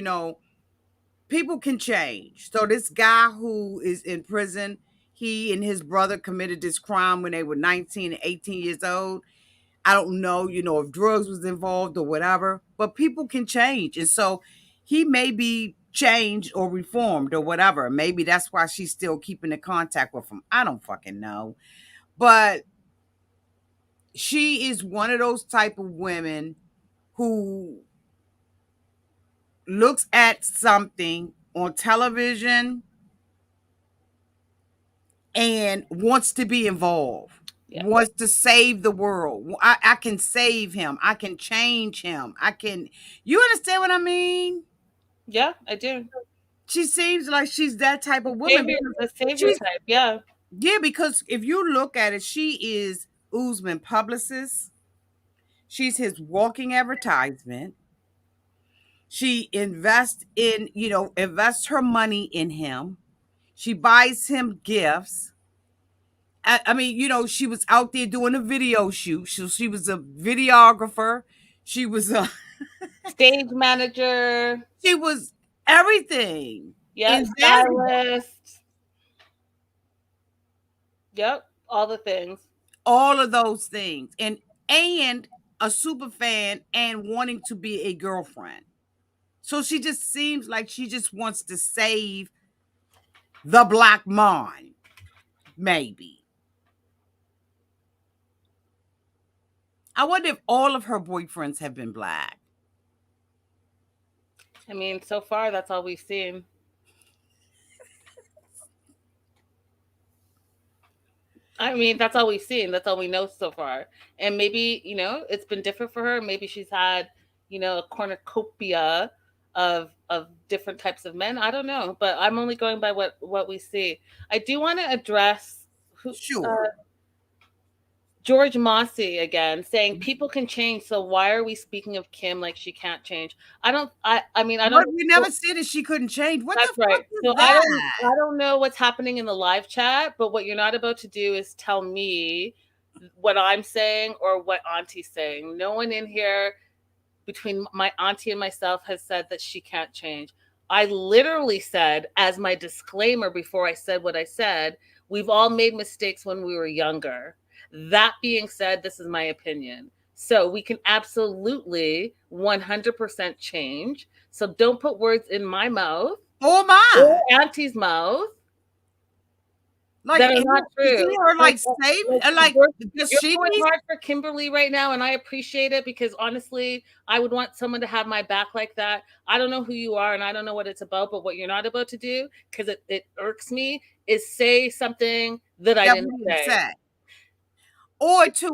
people can change. So this guy who is in prison, he and his brother committed this crime when they were 19 and 18 years old. I don't know, if drugs was involved or whatever, but people can change. And so he may be changed or reformed or whatever. Maybe that's why she's still keeping in contact with him. I don't fucking know. But she is one of those type of women who looks at something on television and wants to be involved, Yeah. wants to save the world. I can save him. I can change him. You understand what I mean? Yeah, I do. She seems like she's that type of woman. The savior She's, type, yeah. yeah, because if you look at it, she is Usman publicist. She's his walking advertisement. She invests her money in him. She buys him gifts. I mean, she was out there doing a video shoot. She was a videographer. She was a Stage manager. she was everything. Yeah, And then stylist. Yep, all the things. all of those things. And a super fan and wanting to be a girlfriend. So she just seems like she just wants to save the black mind, maybe. I wonder if all of her boyfriends have been black. I mean, so far that's all we've seen. I mean, that's all we've seen. That's all we know so far. And maybe, it's been different for her. Maybe she's had, a cornucopia of different types of men. I don't know, but I'm only going by what we see. I do want to address who Sure. George Mossy again, saying people can change, so why are we speaking of Kim like she can't change? I mean, I don't. But we never said that she couldn't change. What That's the fuck right. is So that? I don't know what's happening in the live chat, but what you're not about to do is tell me what I'm saying or what Auntie's saying. No one in here between my auntie and myself has said that she can't change. I literally said, as my disclaimer before I said what I said, we've all made mistakes when we were younger. That being said, this is my opinion. So we can absolutely 100% change. So don't put words in my mouth Oh or my. Auntie's mouth Like, that are not you see true. her like save like does You're she going need hard for Kimberly right now, and I appreciate it because honestly, I would want someone to have my back like that. I don't know who you are, and I don't know what it's about, but what you're not about to do, because it irks me, is say something that I that didn't we didn't say. say? Or to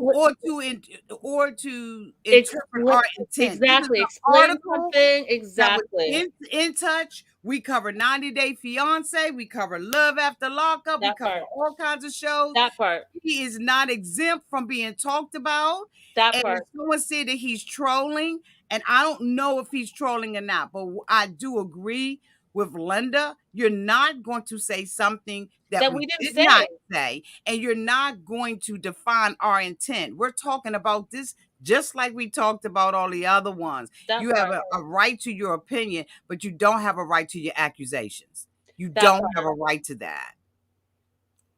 interpret our intent. Exactly. This is an Explain article something that was exactly. in touch. We cover 90 Day Fiancé. We cover Love After Lockup. We That cover part. all kinds of shows. That part. He is not exempt from being talked about. That And part. someone said that he's trolling, and I don't know if he's trolling or not, but I do agree with Linda. You're not going to say something that That we we didn't did say. not say, and you're not going to define our intent. We're talking about this just like we talked about all the other ones. That You have part. a right to your opinion, but you don't have a right to your accusations. You That don't part. have a right to that.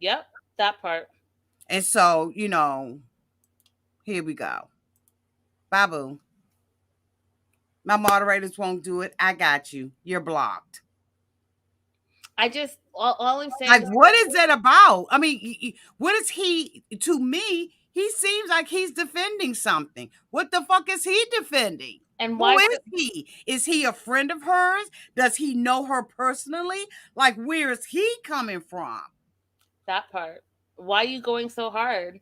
Yep. That part. And so, here we go. Babu. My moderators won't do it. I got you. You're blocked. I just all I'm saying Like, is what is that about? I mean, what is he to me? He seems like he's defending something. What the fuck is he defending? and Who why is he? Is he a friend of hers? Does he know her personally? Like, where is he coming from? that part. Why are you going so hard?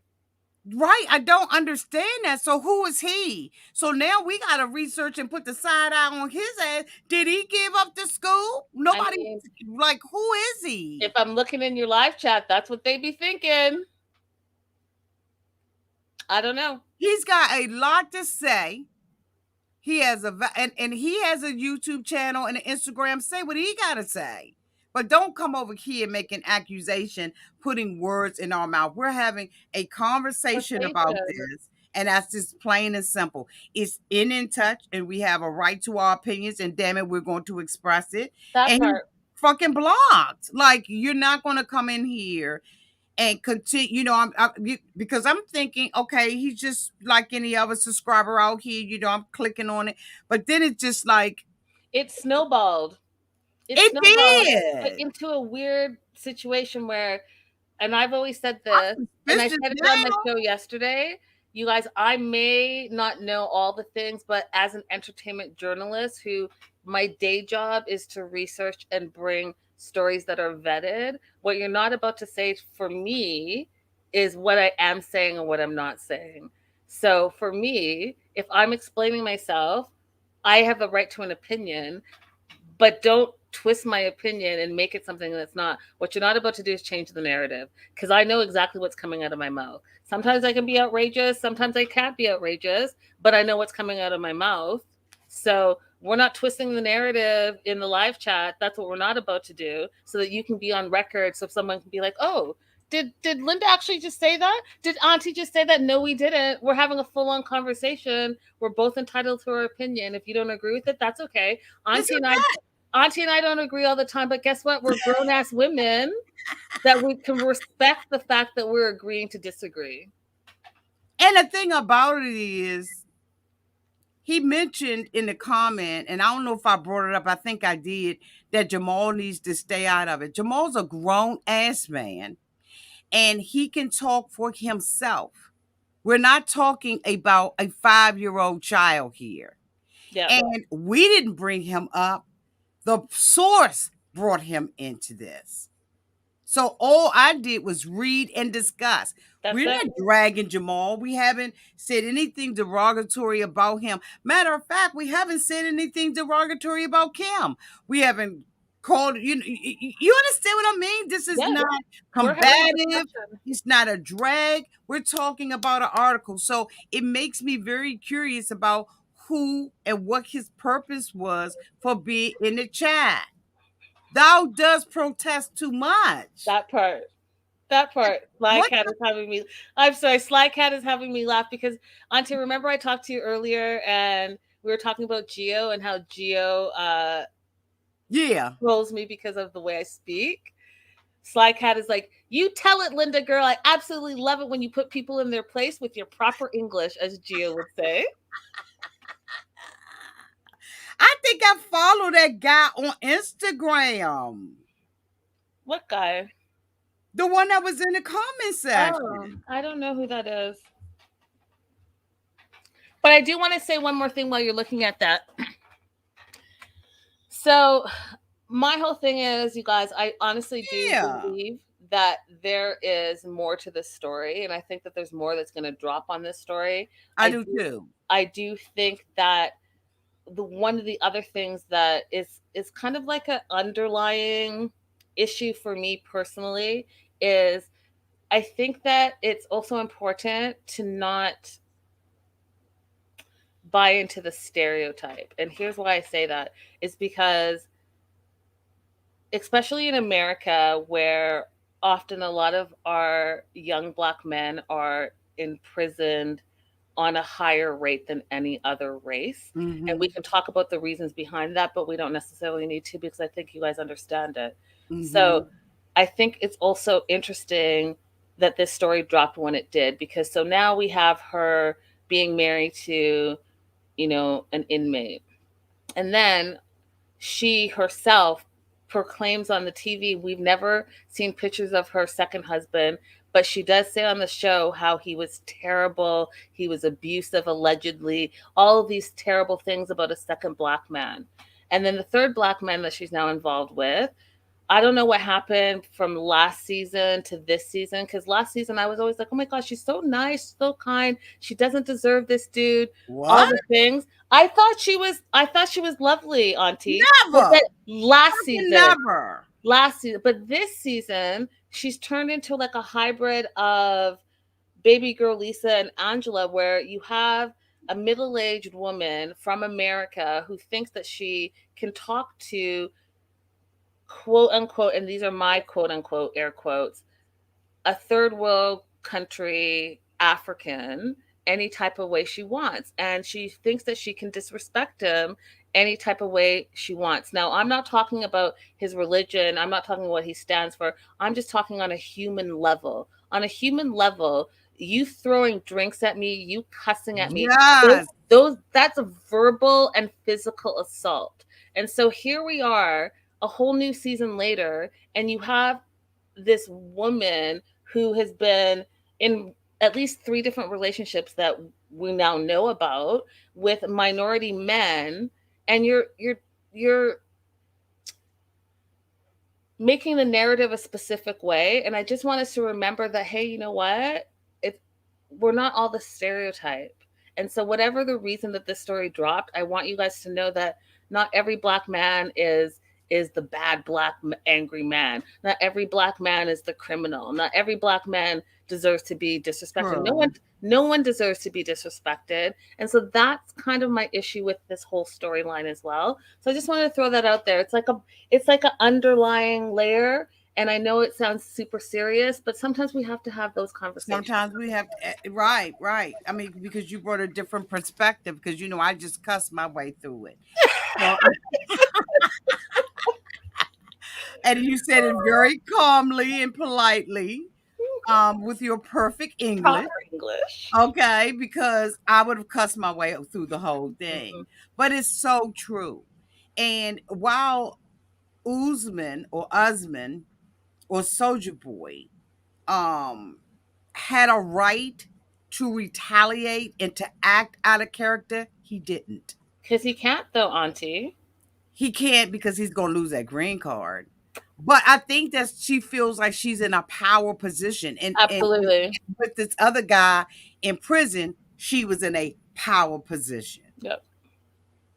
Right. I don't understand that. So who is he? So now we got to research and put the side eye on his ass. Did he give up the school? Nobody, mean, like, who is he? If I'm looking in your live chat, that's what they be thinking. I don't know. He's got a lot to say. He has and he has a YouTube channel and an Instagram. Say what he got to say. But don't come over here and make an accusation, putting words in our mouth. We're having a conversation about Conversation. this, and that's just plain and simple. It's in touch, and we have a right to our opinions, and damn it, we're going to express it. That And he's part. fucking blocked. Like, you're not going to come in here and continue, because I'm thinking, okay, he's just like any other subscriber out here, I'm clicking on it, but then it's just like It snowballed. It it snowballed did. into a weird situation where, and I've always said this, I'm and I suspicious said it on my now. show yesterday. You guys, I may not know all the things, but as an entertainment journalist who my day job is to research and bring stories that are vetted, what you're not about to say for me is what I am saying and what I'm not saying. So for me, if I'm explaining myself, I have a right to an opinion, but don't twist my opinion and make it something that's not. What you're not about to do is change the narrative, because I know exactly what's coming out of my mouth. Sometimes I can be outrageous, sometimes I can't be outrageous, but I know what's coming out of my mouth. So we're not twisting the narrative in the live chat. That's what we're not about to do, so that you can be on record, so someone can be like, oh, did Linda actually just say that? Did Auntie just say that? No, we didn't. We're having a full on conversation. We're both entitled to our opinion. If you don't agree with it, that's okay. It's Auntie and I okay. Auntie and I don't agree all the time, but guess what? We're grown ass women that we can respect the fact that we're agreeing to disagree. And the thing about it is, he mentioned in the comment, and I don't know if I brought it up, I think I did, that Jamal needs to stay out of it. Jamal's a grown ass man, and he can talk for himself. We're not talking about a 5-year-old child here. Yeah, And we didn't bring him up. The source brought him into this. So all I did was read and discuss. that's We're it. not dragging Jamal. We haven't said anything derogatory about him. Matter of fact, we haven't said anything derogatory about Kim. We haven't called, you understand what I mean? This is Yeah, not we're having a combative. discussion. It's not a drag. We're talking about an article. So it makes me very curious about who and what his purpose was for being in the chat. Thou does protest too much. That part. That part. Sly What? Cat is having me. I'm sorry. Sly Cat is having me laugh because, Auntie, remember I talked to you earlier and we were talking about Geo and how Geo Yeah. trolls me because of the way I speak. Sly Cat is like, you tell it, Linda girl. I absolutely love it when you put people in their place with your proper English, as Gio would say. I think I follow that guy on Instagram. What guy? The one that was in the comment Oh, section. I don't know who that is. But I do want to say one more thing while you're looking at that. So, my whole thing is, you guys, I honestly do Yeah. believe that there is more to this story, and I think that there's more that's going to drop on this story. I do too. I do think that the one of the other things that is kind of like an underlying issue for me personally is I think that it's also important to not buy into the stereotype. And here's why I say that is because especially in America where often a lot of our young black men are imprisoned on a higher rate than any other race. Mm-hmm. And we can talk about the reasons behind that, but we don't necessarily need to because I think you guys understand it. Mm-hmm. So I think it's also interesting that this story dropped when it did, because so now we have her being married to, an inmate. And then she herself proclaims on the TV, we've never seen pictures of her second husband, but she does say on the show how he was terrible, he was abusive, allegedly, all of these terrible things about a second black man. And then the third black man that she's now involved with, I don't know what happened from last season to this season, because last season I was always like, oh my gosh, she's so nice, so kind. She doesn't deserve this dude. What? All the things. I thought she was lovely, Auntie. Never. Last season. Never. Last season. But this season, she's turned into like a hybrid of Baby Girl Lisa and Angela, where you have a middle-aged woman from America who thinks that she can talk to, quote unquote, and these are my quote unquote air quotes, a third world country African any type of way she wants. And she thinks that she can disrespect him any type of way she wants. Now, I'm not talking about his religion. I'm not talking what he stands for. I'm just talking on a human level. On a human level, you throwing drinks at me, you cussing at me, Yes. that's a verbal and physical assault. And so here we are, a whole new season later, and you have this woman who has been in at least 3 different relationships that we now know about with minority men, and you're making the narrative a specific way. And I just want us to remember that, hey, you know what, we're not all the stereotype. And so whatever the reason that this story dropped, I want you guys to know that not every Black man is the bad Black angry man. Not every Black man is the criminal. Not every Black man deserves to be disrespected. No one deserves to be disrespected. And so that's kind of my issue with this whole storyline as well. So I just wanted to throw that out there. It's like an underlying layer. And I know it sounds super serious, but sometimes we have to have those conversations. Sometimes we have to, right. I mean, because you brought a different perspective, because I just cussed my way through it. So, and you said it very calmly and politely, with your perfect English. Proper English. Okay, because I would have cussed my way through the whole thing. Mm-hmm. But it's so true. And while Usman or Soldier Boy had a right to retaliate and to act out of character, he didn't. Because he can't, though, Auntie. He can't, because he's going to lose that green card. But I think that she feels like she's in a power position. And Absolutely. with this other guy in prison, she was in a power position. Yep.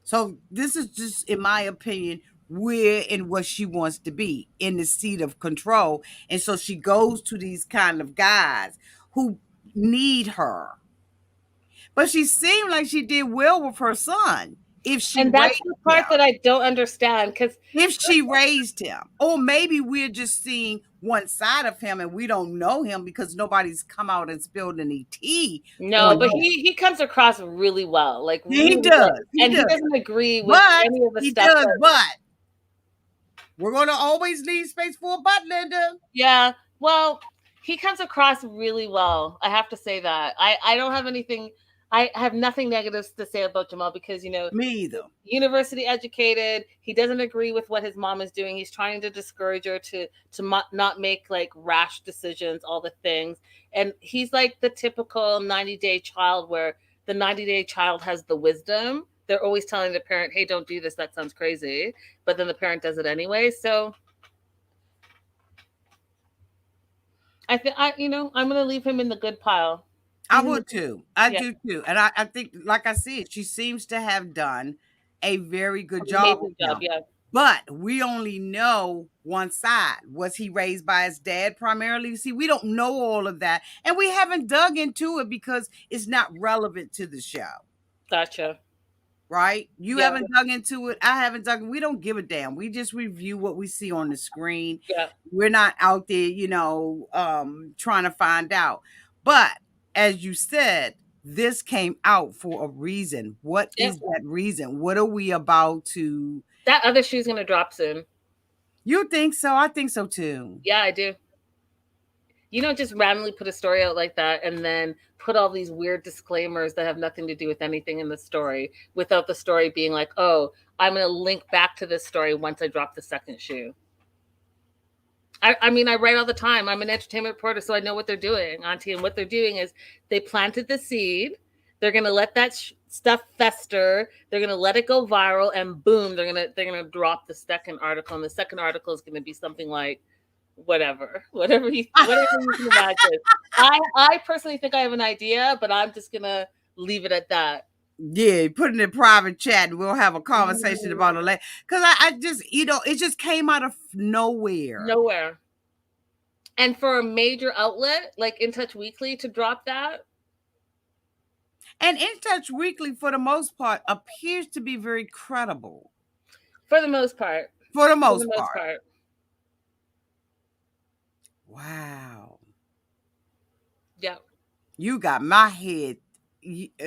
So this is just, in my opinion, where and what she wants to be, in the seat of control. And so she goes to these kind of guys who need her. But she seemed like she did well with her son. And that's the part that I don't understand, because if she raised him, or maybe we're just seeing one side of him and we don't know him because nobody's come out and spilled any tea. No, but he comes across really well. Like, he really does. well. And he doesn't agree with any of the he stuff. Does, but we're going to always leave space for a but, Linda. Yeah. Well, he comes across really well. I have to say that. I don't have anything. I have nothing negative to say about Jamal, because, me either. University educated. He doesn't agree with what his mom is doing. He's trying to discourage her to not make like rash decisions, all the things. And he's like the typical 90-day child, where the 90-day child has the wisdom. They're always telling the parent, hey, don't do this. That sounds crazy. But then the parent does it anyway. So I think I'm going to leave him in the good pile. I would too. I do too. And I think, like I said, she seems to have done a very good job. Yeah. But we only know one side. Was he raised by his dad primarily? See, we don't know all of that. And we haven't dug into it because it's not relevant to the show. Gotcha. Right? You haven't dug into it. I haven't dug. We don't give a damn. We just review what we see on the screen. Yeah. We're not out there, trying to find out. But as you said, this came out for a reason. What is that reason? What are we about to? That other shoe's going to drop soon. You think so? I think so too. Yeah, I do. You don't just randomly put a story out like that and then put all these weird disclaimers that have nothing to do with anything in the story, without the story being like, oh, I'm going to link back to this story once I drop the second shoe. I mean, I write all the time. I'm an entertainment reporter, so I know what they're doing, Auntie. And what they're doing is they planted the seed. They're going to let that stuff fester. They're going to let it go viral, and boom, they're going to drop the second article. And the second article is going to be something like whatever you can imagine. I personally think I have an idea, but I'm just going to leave it at that. Yeah, put it in a private chat and we'll have a conversation about it later. Because I just, it just came out of nowhere. And for a major outlet like In Touch Weekly to drop that, And In Touch Weekly, for the most part, appears to be very credible. for the most part. For the For the most most part. part. Wow. Yeah. You got my head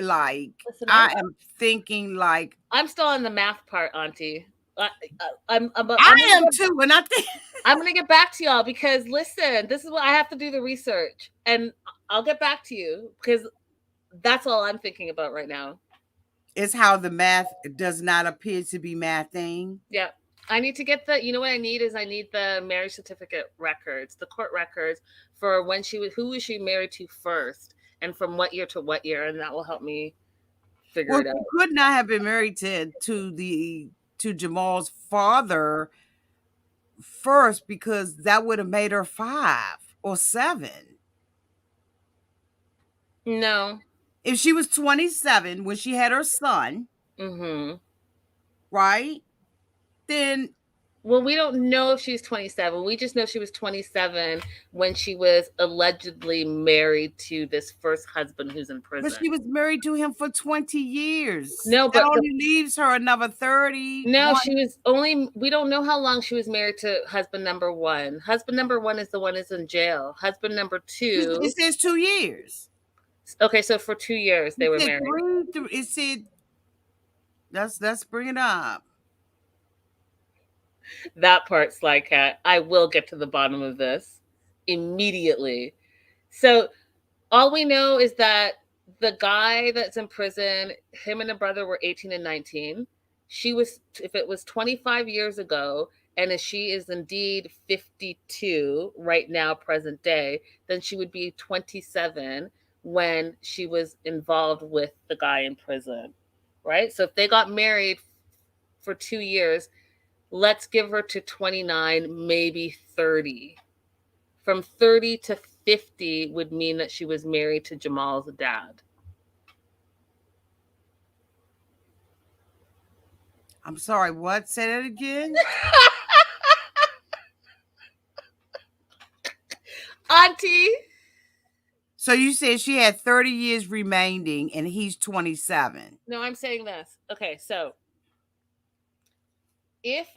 like Listen, I am thinking like I'm still on the math part, Auntie. I'm I am too, and I think I'm gonna get back to y'all because listen, this is what I have to do the research, and I'll get back to you because that's all I'm thinking about right now. it's how the math does not appear to be mathing. Yeah. I need to get the, you know what I need is I need the marriage certificate records, the court records for when she was, who was she married to first and from what year to what year. And that will help me figure Well, it out. she could not have been married to Jamal's father first because that would have made her 5 or 7. No. If she was 27 when she had her son, Mm-hmm. right? Then Well, we don't know if she's 27. We just know she was 27 when she was allegedly married to this first husband who's in prison. but she was married to him for 20 years. No, That but only leaves her another 30. no, she was only, we don't know how long she was married to husband number one. Husband number one is the one that's in jail. Husband number two. It says 2 years. Okay, so for 2 years they were married. It said, let's bring it up. That part, Sly Cat. I will get to the bottom of this immediately. So all we know is that the guy that's in prison, him and the brother were 18 and 19. She was, if it was 25 years ago, and if she is indeed 52 right now, present day, then she would be 27 when she was involved with the guy in prison, right? So if they got married for 2 years, let's give her to 29, maybe 30. From 30 to 50 would mean that she was married to Jamal's dad. I'm sorry, what? Say that again? Auntie. So you said she had 30 years remaining and he's 27. No, I'm saying this. Okay, so if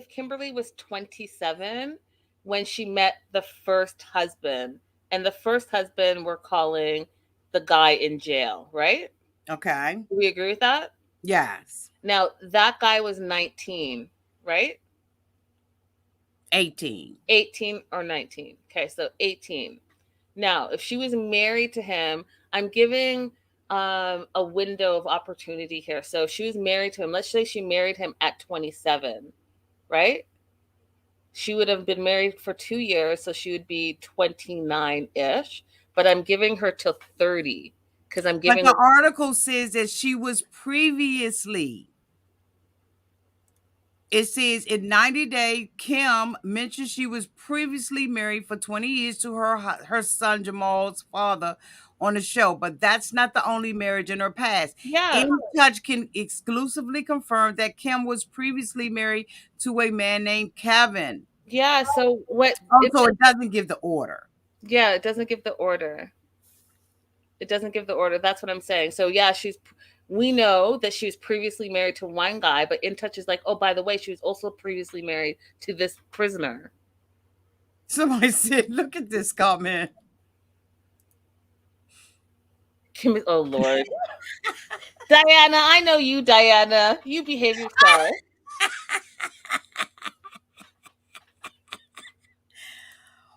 Kimberly was 27 when she met the first husband, and the first husband we're calling the guy in jail, right? Okay. Do we agree with that? Yes. Now, that guy was 19, right? 18. 18 or 19. Okay, so 18. Now, if she was married to him, I'm giving a window of opportunity here. So if she was married to him, let's say she married him at 27, right? She would have been married for 2 years, so she would be 29-ish. But I'm giving her till 30 because I'm giving. But the article says that she was previously. It says in 90 Day, Kim mentioned she was previously married for 20 years to her son Jamal's father on the show, but that's not the only marriage in her past. Yeah. In Touch can exclusively confirm that Kim was previously married to a man named Kevin. Yeah. So what? So it doesn't give the order. Yeah, it doesn't give the order. It doesn't give the order. That's what I'm saying. So yeah, we know that she was previously married to one guy, but In Touch is like, oh, by the way, she was also previously married to this prisoner. Somebody said, look at this comment. Oh, Lord. Diana, I know you, Diana. You behave yourself.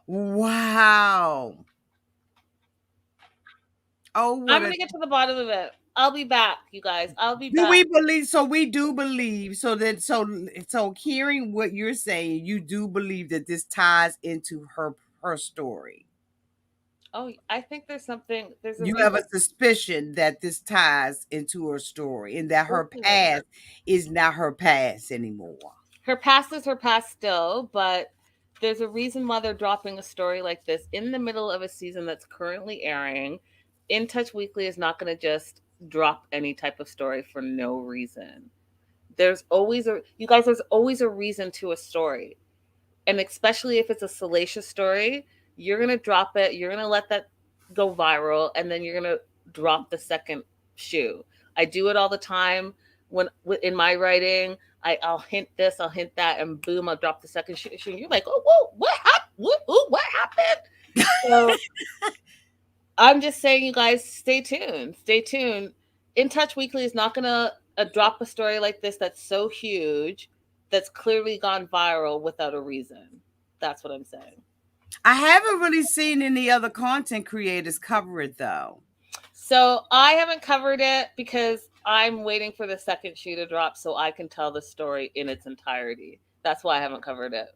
Wow. Oh, I'm going to get to the bottom of it. I'll be back, you guys. I'll be back. Do we believe? So we do believe. So hearing what you're saying, you do believe that this ties into her story. Oh, I think there's something. You have a suspicion that this ties into her story and that her past is not her past anymore. Her past is her past still, but there's a reason why they're dropping a story like this in the middle of a season that's currently airing. In Touch Weekly is not going to just drop any type of story for no reason. There's always a reason to a story. and especially if it's a salacious story, you're gonna drop it. You're gonna let that go viral, and then you're gonna drop the second shoe. I do it all the time when in my writing. I'll hint this, I'll hint that, and boom, I'll drop the second shoe. And you're like, oh, whoa, what happened? What happened? So I'm just saying, you guys, stay tuned. Stay tuned. In Touch Weekly is not gonna drop a story like this that's so huge, that's clearly gone viral without a reason. That's what I'm saying. I haven't really seen any other content creators cover it though. So I haven't covered it because I'm waiting for the second shoe to drop so I can tell the story in its entirety. That's why I haven't covered it.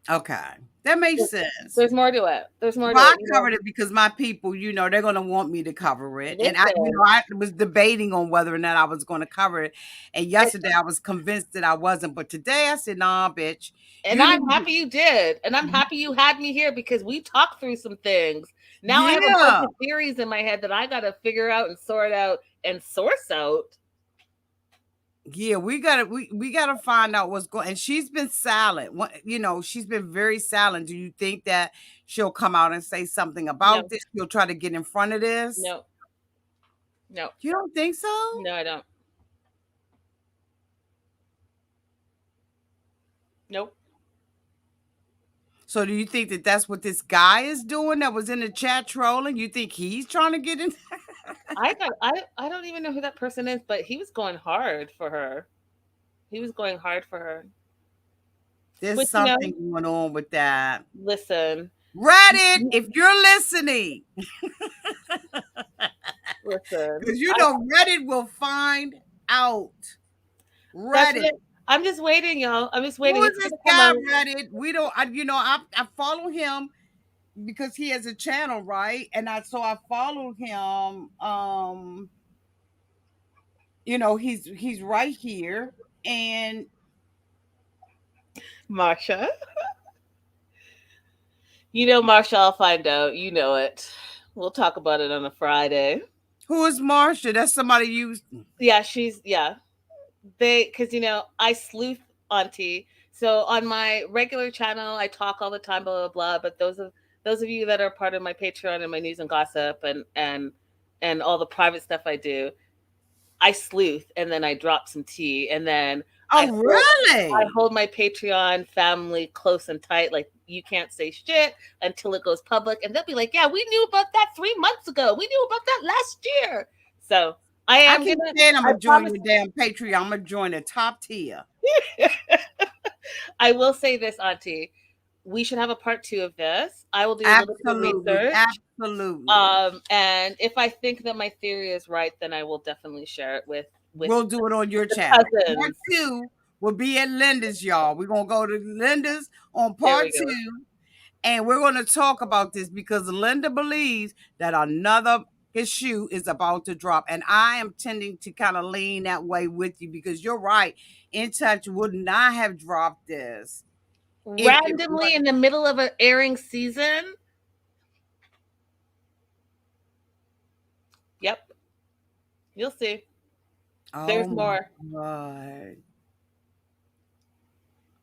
Okay, that makes sense. There's more to it. There's more to Well, I it. covered it because my people, they're going to want me to cover it. And Listen. I was debating on whether or not I was going to cover it. And yesterday I was convinced that I wasn't. But today I said, nah, bitch. And You I'm need happy you did. And I'm happy you had me here because we talked through some things. Now I have a Yeah. bunch of theories in my head that I got to figure out and sort out and source out. Yeah, we gotta find out what's going. And she's been silent. She's been very silent. Do you think that she'll come out and say something about this? She'll try to get in front of this? No. You don't think so? No, I don't. Nope. So do you think that that's what this guy is doing that was in the chat trolling? You think he's trying to get in? I don't even know who that person is, but he was going hard for her. He was going hard for her. There's something going on with that. Listen. Reddit, if you're listening. Listen. Because Reddit will find out. Reddit. I'm just waiting, y'all. I'm just waiting. Who is this guy, Reddit? We don't, I follow him because he has a channel, right? And I followed him. He's right here. And Marsha. Marsha, I'll find out. You know it. We'll talk about it on a Friday. Who is Marsha? That's somebody you. Yeah, because I sleuth Auntie. So on my regular channel, I talk all the time, blah blah blah. But those of you that are part of my Patreon and my news and gossip and all the private stuff I do, I sleuth and then I drop some tea and then. Really? I hold my Patreon family close and tight. Like, you can't say shit until it goes public, and they'll be like, "Yeah, we knew about that 3 months ago. We knew about that last year." So I'm gonna join your damn Patreon. I'm gonna join the top tier. I will say this, Auntie. We should have a part 2 of this. I will do a little bit of research. Absolutely. And if I think that my theory is right, then I will definitely share it with we'll do it on your channel. Cousins. Part 2 will be at Linda's, y'all. We're gonna go to Linda's on part 2, and we're gonna talk about this because Linda believes that his shoe is about to drop, and I am tending to kind of lean that way with you because you're right. In Touch would not have dropped this randomly in the middle of an airing season. Yep, you'll see. There's more. God.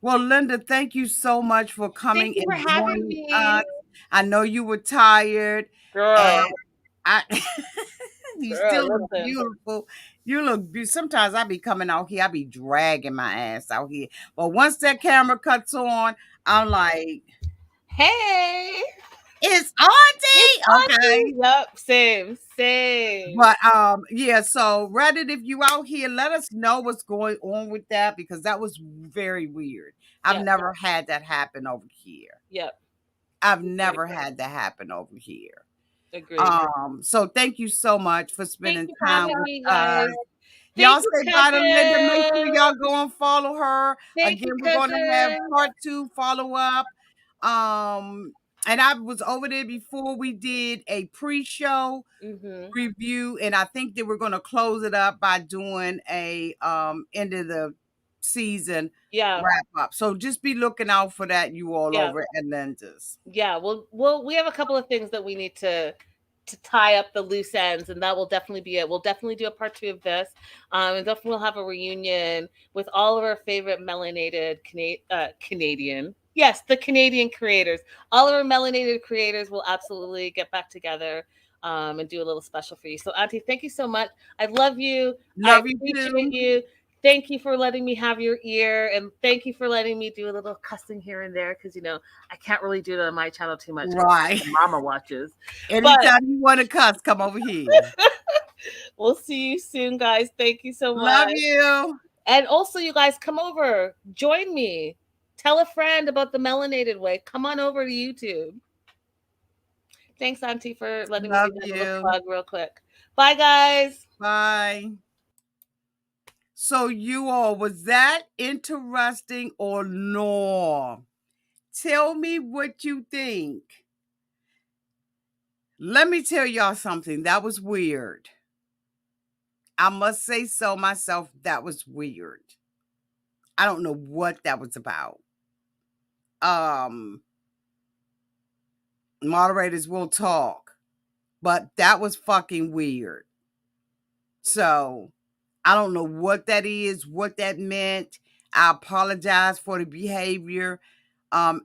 Well, Linda, thank you so much for coming and having me. I know you were tired. Girl. You still look beautiful. You look beautiful. Sometimes I be coming out here, I be dragging my ass out here. But once that camera cuts on, I'm like, hey, it's Auntie. Okay. Yep, same. But yeah, so Reddit, if you out here, let us know what's going on with that because that was very weird. I've never had that happen over here. Yep. I've never had that happen over here. Agreed. So thank you so much for spending time with us. Y'all say bye to Linda. Make sure y'all go and follow her. Again, we're going to have part 2 follow up. And I was over there before we did a pre-show review, and I think that we're going to close it up by doing a end of the season wrap up. So just be looking out for that, you all over at Linda's. Yeah, well, we have a couple of things that we need to tie up the loose ends, and that will definitely be it. We'll definitely do a part 2 of this. And definitely we'll have a reunion with all of our favorite melanated Canadian Yes, the Canadian creators. All of our melanated creators will absolutely get back together and do a little special for you. So, Auntie, thank you so much. I love you. I Love you appreciate too. you. Thank you for letting me have your ear, and thank you for letting me do a little cussing here and there because I can't really do it on my channel too much because Right. Mama watches. But Anytime you want to cuss, come over here. we'll see you soon, guys. Thank you so Love much. you. And also, you guys, come over, join me, tell a friend about the melanated way. Come on over to YouTube. Thanks, Auntie, for letting me do Love that little you. plug real quick. Bye, guys. Bye. So you all, was that interesting or no? Tell me what you think. Let me tell y'all something. That was weird. I must say so myself. That was weird. I don't know what that was about. Um, Moderators will talk, but that was fucking weird. So I don't know what that is, what that meant. I apologize for the behavior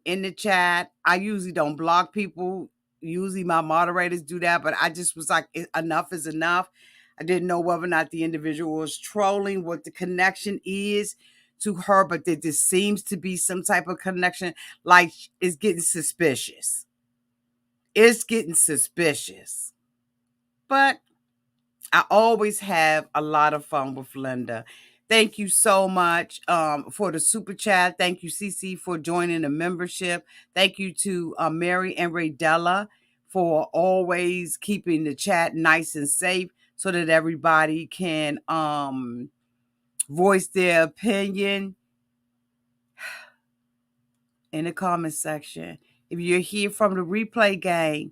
in the chat. I usually don't block people. Usually my moderators do that, but I just was like, enough is enough. I didn't know whether or not the individual was trolling, what the connection is to her, but there just seems to be some type of connection, like it's getting suspicious. It's getting suspicious. But I always have a lot of fun with Linda. Thank you so much for the super chat. Thank you, Cece, for joining the membership. Thank you to Mary and Raydella for always keeping the chat nice and safe so that everybody can voice their opinion in the comment section. If you're here from the replay gang,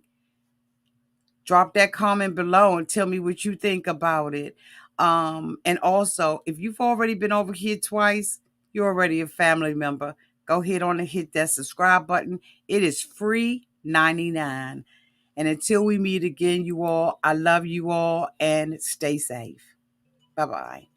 drop that comment below and tell me what you think about it. And also, if you've already been over here twice, you're already a family member. Go ahead on and hit that subscribe button. It is free 99. And until we meet again, you all, I love you all and stay safe. Bye-bye.